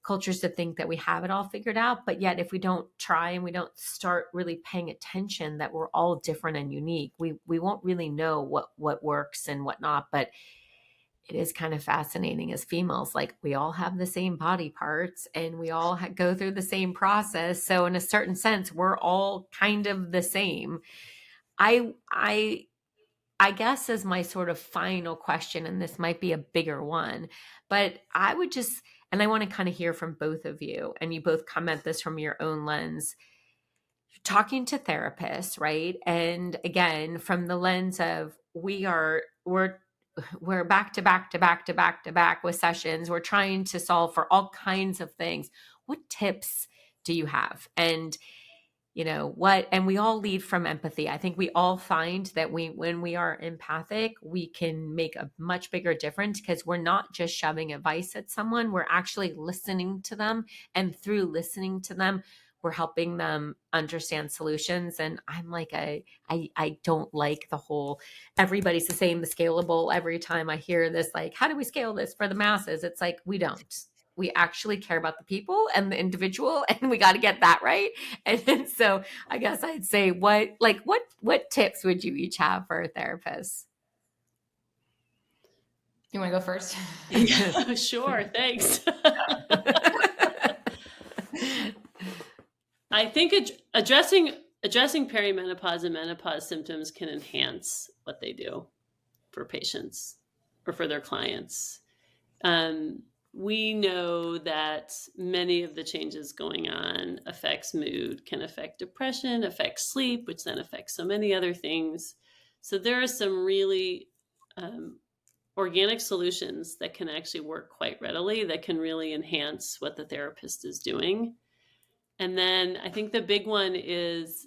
cultures to think that we have it all figured out. But yet if we don't try and we don't start really paying attention that we're all different and unique, we won't really know what works and what not. But it is kind of fascinating as females, like we all have the same body parts and we all go through the same process. So in a certain sense, we're all kind of the same. I guess as my sort of final question, and this might be a bigger one, but I would just, and I want to kind of hear from both of you, and you both comment this from your own lens, talking to therapists, right? And again, from the lens of we're back to back with sessions. We're trying to solve for all kinds of things. What tips do you have? And and we all lead from empathy. I think we all find that when we are empathic, we can make a much bigger difference because we're not just shoving advice at someone. We're actually listening to them. And through listening to them, we're helping them understand solutions. And I'm like, I don't like the whole, everybody's the same, the scalable. Every time I hear this, like, how do we scale this for the masses? It's like, we don't. We actually care about the people and the individual, and we got to get that right. And so I guess I'd say what tips would you each have for a therapist? You want to go first? Yeah, sure. Thanks. I think addressing perimenopause and menopause symptoms can enhance what they do for patients or for their clients. We know that many of the changes going on affects mood, can affect depression, affects sleep, which then affects so many other things. So there are some really organic solutions that can actually work quite readily, that can really enhance what the therapist is doing. And then I think the big one is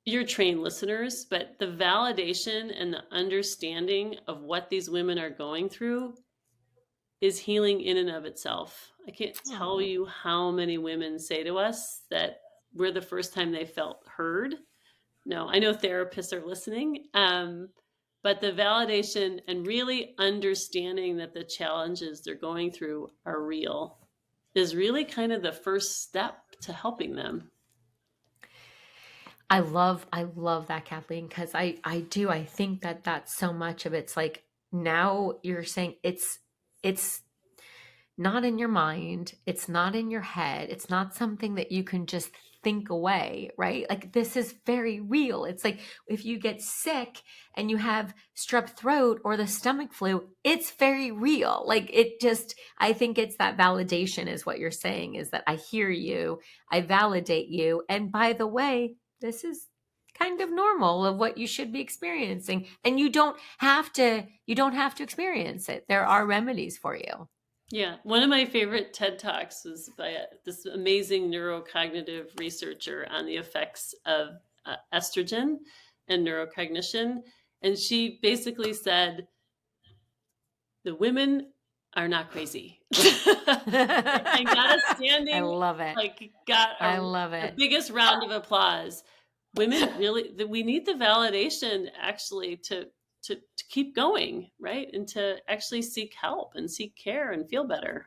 you're trained listeners, but the validation and the understanding of what these women are going through is healing in and of itself. I can't tell you how many women say to us that we're the first time they felt heard. No, I know therapists are listening, but the validation and really understanding that the challenges they're going through are real is really kind of the first step to helping them. I love that, Kathleen, because I think that that's so much of it's like now you're saying it's not in your mind, it's not in your head, it's not something that you can just think away, right? Like this is very real. It's like if you get sick and you have strep throat or the stomach flu, it's very real. Like it just, I think it's that validation is what you're saying, is that I hear you, I validate you, and by the way, this is kind of normal of what you should be experiencing, and you don't have to experience it. There are remedies for you. Yeah, one of my favorite TED Talks was by this amazing neurocognitive researcher on the effects of estrogen and neurocognition. And she basically said, the women are not crazy. And got a standing, I love it. like got I love the it. biggest round of applause. Women really, we need the validation actually to keep going, right? And to actually seek help and seek care and feel better.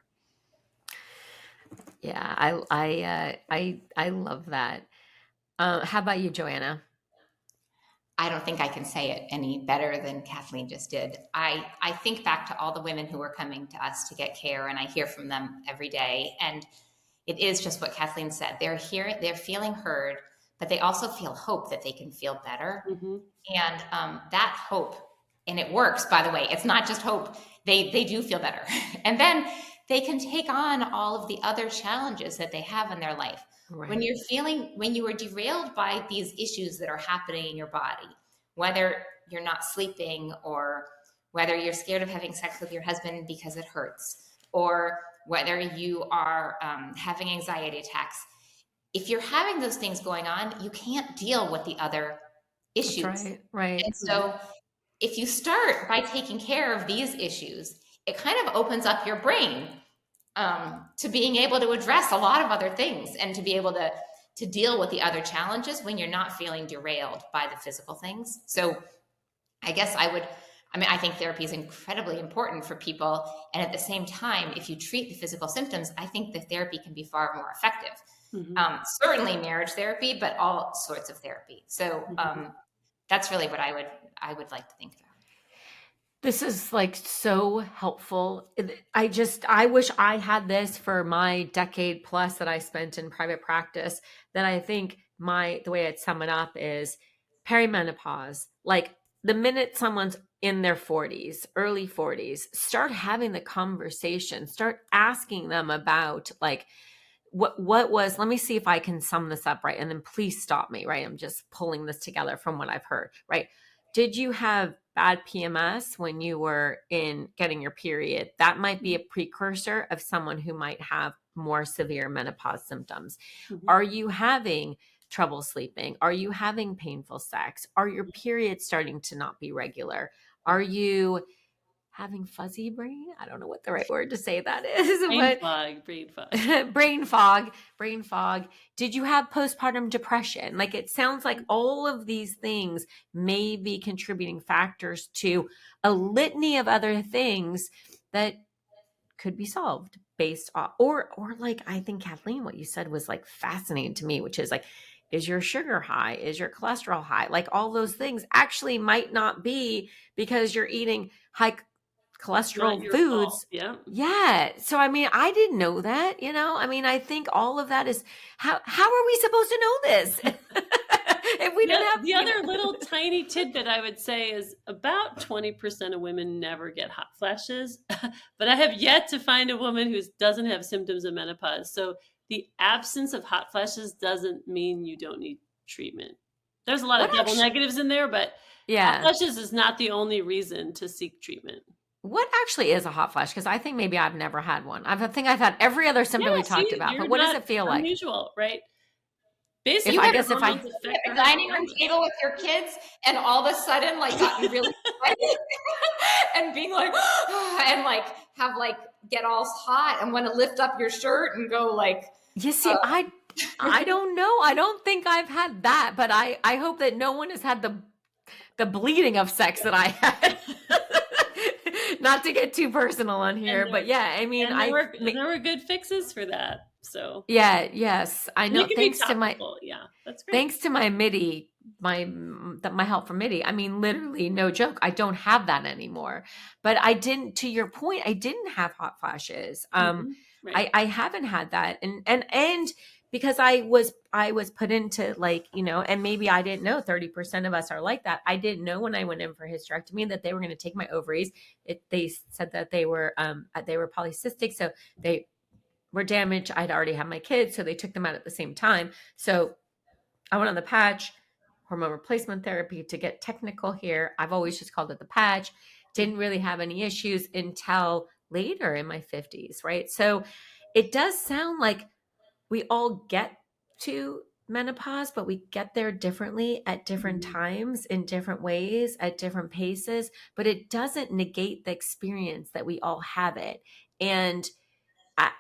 Yeah, I love that. How about you, Joanna? I don't think I can say it any better than Kathleen just did. I think back to all the women who are coming to us to get care, and I hear from them every day. And it is just what Kathleen said. They're feeling heard, but they also feel hope that they can feel better. Mm-hmm. And that hope, and it works, by the way, it's not just hope. They do feel better. And then they can take on all of the other challenges that they have in their life. Right. When you are derailed by these issues that are happening in your body, whether you're not sleeping, or whether you're scared of having sex with your husband because it hurts, or whether you are having anxiety attacks, if you're having those things going on, you can't deal with the other issues. That's right. And so if you start by taking care of these issues, it kind of opens up your brain to being able to address a lot of other things, and to be able to deal with the other challenges when you're not feeling derailed by the physical things. So I guess I think therapy is incredibly important for people. And at the same time, if you treat the physical symptoms, I think the therapy can be far more effective. Mm-hmm. Certainly marriage therapy, but all sorts of therapy. So that's really what I would like to think about. This is like so helpful. I wish I had this for my decade plus that I spent in private practice. That I think the way I'd sum it up is perimenopause. Like the minute someone's in their 40s, early 40s, start having the conversation, start asking them about like, what was, let me see if I can sum this up right. And then please stop me, right? I'm just pulling this together from what I've heard, right? Did you have bad PMS when you were in getting your period? That might be a precursor of someone who might have more severe menopause symptoms. Mm-hmm. Are you having trouble sleeping? Are you having painful sex? Are your periods starting to not be regular? Are you having fuzzy brain? I don't know what the right word to say that is. Brain fog. Did you have postpartum depression? Like it sounds like all of these things may be contributing factors to a litany of other things that could be solved based on, or like, I think Kathleen, what you said was like fascinating to me, which is like, is your sugar high? Is your cholesterol high? Like all those things actually might not be because you're eating high cholesterol foods. Yeah. So, I mean, I didn't know that, I mean, I think all of that is how are we supposed to know this? If we didn't have the other little tiny tidbit I would say is about 20% of women never get hot flashes, but I have yet to find a woman who doesn't have symptoms of menopause. So the absence of hot flashes doesn't mean you don't need treatment. There's a lot of double negatives in there, but hot flashes is not the only reason to seek treatment. What actually is a hot flash? Because I think maybe I've never had one. I think I've had every other symptom we talked about, but what does it feel like? Unusual, right? Basically, if I at the dining room table with your kids, and all of a sudden, like, gotten really excited and being like, and like have like get all hot and want to lift up your shirt and go like. You see, I don't know. I don't think I've had that, but I hope that no one has had the bleeding of sex that I had. Not to get too personal on here, but yeah, I mean, there were good fixes for that. So yes, I and it know. can be topical. Yeah, that's great. Thanks to my Midi, my help from Midi. I mean, literally, no joke. I don't have that anymore. But I didn't. To your point, I didn't have hot flashes. Right. I haven't had that, and because I was put into, like, and maybe I didn't know 30% of us are like that. I didn't know when I went in for hysterectomy that they were going to take my ovaries. They said that they were polycystic, so they were damaged. I'd already had my kids, so they took them out at the same time. So I went on the patch, hormone replacement therapy, to get technical here. I've always just called it the patch. Didn't really have any issues until later in my 50s, right? So it does sound like we all get to menopause, but we get there differently at different times, in different ways, at different paces, but it doesn't negate the experience that we all have it. And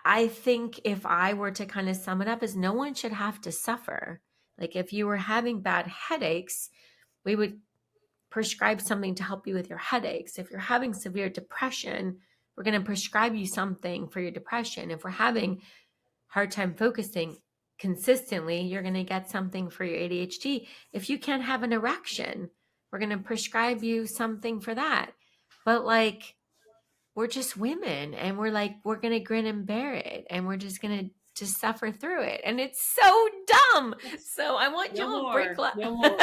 I think if I were to kind of sum it up, is no one should have to suffer. Like, if you were having bad headaches, we would prescribe something to help you with your headaches. If you're having severe depression, we're going to prescribe you something for your depression. If we're having hard time focusing consistently, you're going to get something for your ADHD. If you can't have an erection, we're going to prescribe you something for that. But like, we're just women, and we're going to grin and bear it, and we're just going to just suffer through it. And it's so dumb. So I want y'all to break No more.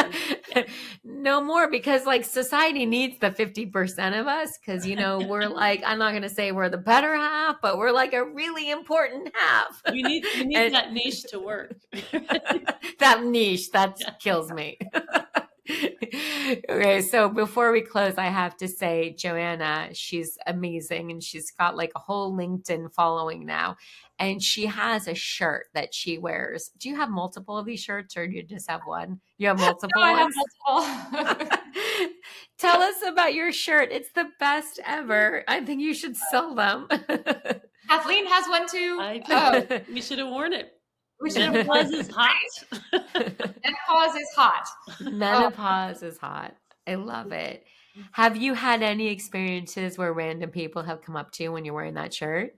no more, because like, society needs the 50% of us, because we're like, I'm not going to say we're the better half, but we're like a really important half. We need that niche to work. That niche, that kills me. Okay, so before we close, I have to say, Joanna, she's amazing, and she's got like a whole LinkedIn following now, and she has a shirt that she wears. Do you have multiple of these shirts, or do you just have one? You have multiple No, I ones? have multiple. Tell us about your shirt. It's the best ever. I think you should sell them. Kathleen has one too. We should have worn it. We should have. Menopause is hot. Menopause is hot. Menopause is hot. I love it. Have you had any experiences where random people have come up to you when you're wearing that shirt?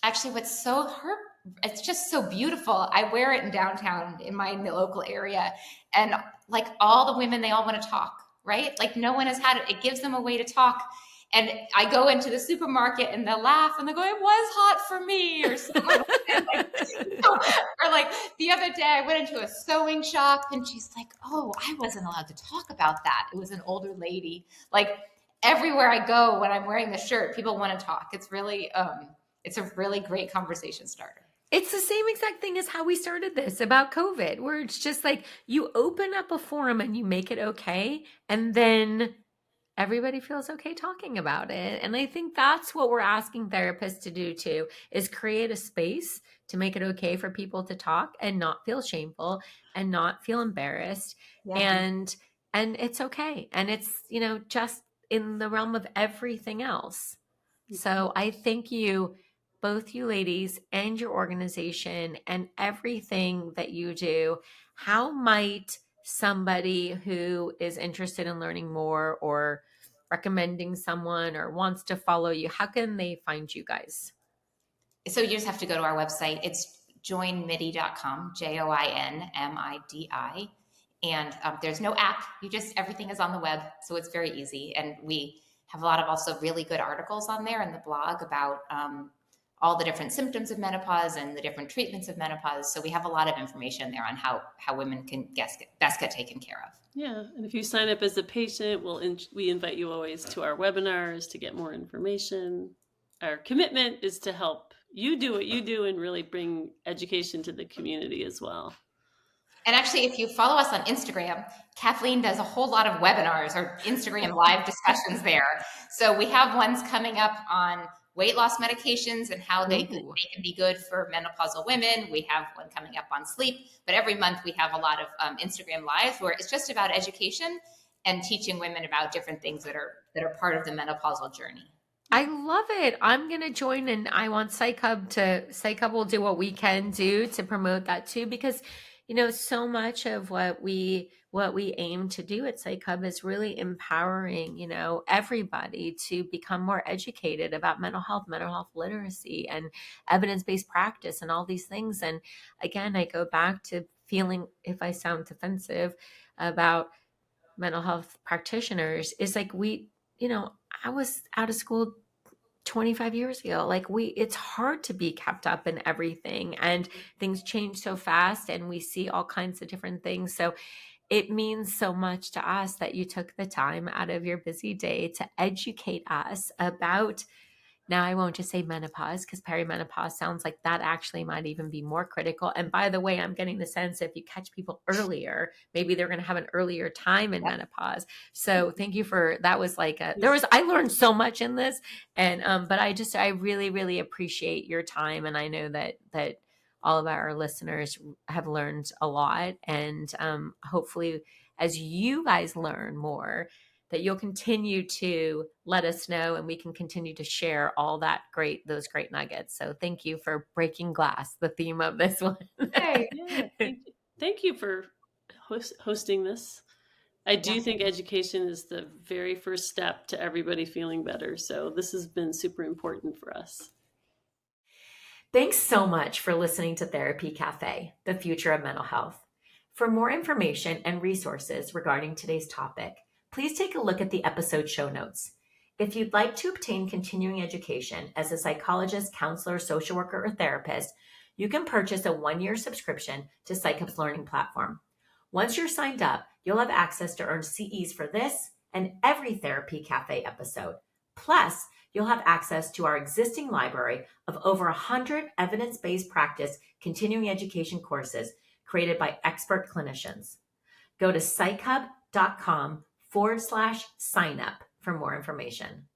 Actually, it's just so beautiful. I wear it in downtown in my local area, and like, all the women, they all want to talk, right? Like, no one has had it. It gives them a way to talk. And I go into the supermarket, and they'll laugh, and they go, "It was hot for me," or something like that. Or like, the other day, I went into a sewing shop, and she's like, "Oh, I wasn't allowed to talk about that." It was an older lady. Like, everywhere I go, when I'm wearing the shirt, people want to talk. It's really, it's a really great conversation starter. It's the same exact thing as how we started this about COVID, where it's just like, you open up a forum and you make it okay, and then everybody feels okay talking about it. And I think that's what we're asking therapists to do too, is create a space to make it okay for people to talk and not feel shameful and not feel embarrassed. Yeah. And it's okay. And it's, just in the realm of everything else. So I thank you, both you ladies, and your organization, and everything that you do. How might somebody who is interested in learning more, or recommending someone, or wants to follow you, how can they find you guys? So you just have to go to our website. It's joinmidi.com, JOINMIDI. And there's no app. Everything is on the web. So it's very easy. And we have a lot of also really good articles on there in the blog about all the different symptoms of menopause and the different treatments of menopause. So we have a lot of information there on how women can best get taken care of. Yeah, and if you sign up as a patient, we invite you always to our webinars to get more information. Our commitment is to help you do what you do and really bring education to the community as well. And actually, if you follow us on Instagram, Kathleen does a whole lot of webinars or Instagram live discussions there. So we have ones coming up on weight loss medications and how they can be good for menopausal women. We have one coming up on sleep, but every month we have a lot of Instagram lives where it's just about education and teaching women about different things that are part of the menopausal journey. I love it. I'm going to join, and I want Psych Hub will do what we can do to promote that too, because so much of what we aim to do at Psych Hub is really empowering, everybody to become more educated about mental health literacy, and evidence-based practice, and all these things. And again, I go back to feeling, if I sound defensive about mental health practitioners, is like I was out of school 25 years ago. Like it's hard to be kept up in everything, and things change so fast, and we see all kinds of different things. So it means so much to us that you took the time out of your busy day to educate us about, now I won't just say menopause, because perimenopause sounds like that actually might even be more critical. And by the way, I'm getting the sense if you catch people earlier, maybe they're going to have an earlier time in menopause. So thank you for that. Was like I learned so much in this, and but I really, really appreciate your time, and I know that all of our listeners have learned a lot, and hopefully, as you guys learn more, that you'll continue to let us know, and we can continue to share those great nuggets. So thank you for breaking glass, the theme of this one. Yeah, thank you for hosting this. I do think education is the very first step to everybody feeling better. So this has been super important for us. Thanks so much for listening to Therapy Café, the future of mental health. For more information and resources regarding today's topic, please take a look at the episode show notes. If you'd like to obtain continuing education as a psychologist, counselor, social worker, or therapist, you can purchase a 1-year subscription to Psych Hub's learning platform. Once you're signed up, you'll have access to earn CEs for this and every Therapy Café episode. Plus, you'll have access to our existing library of over 100 evidence-based practice continuing education courses created by expert clinicians. Go to psychhub.com/sign up for more information.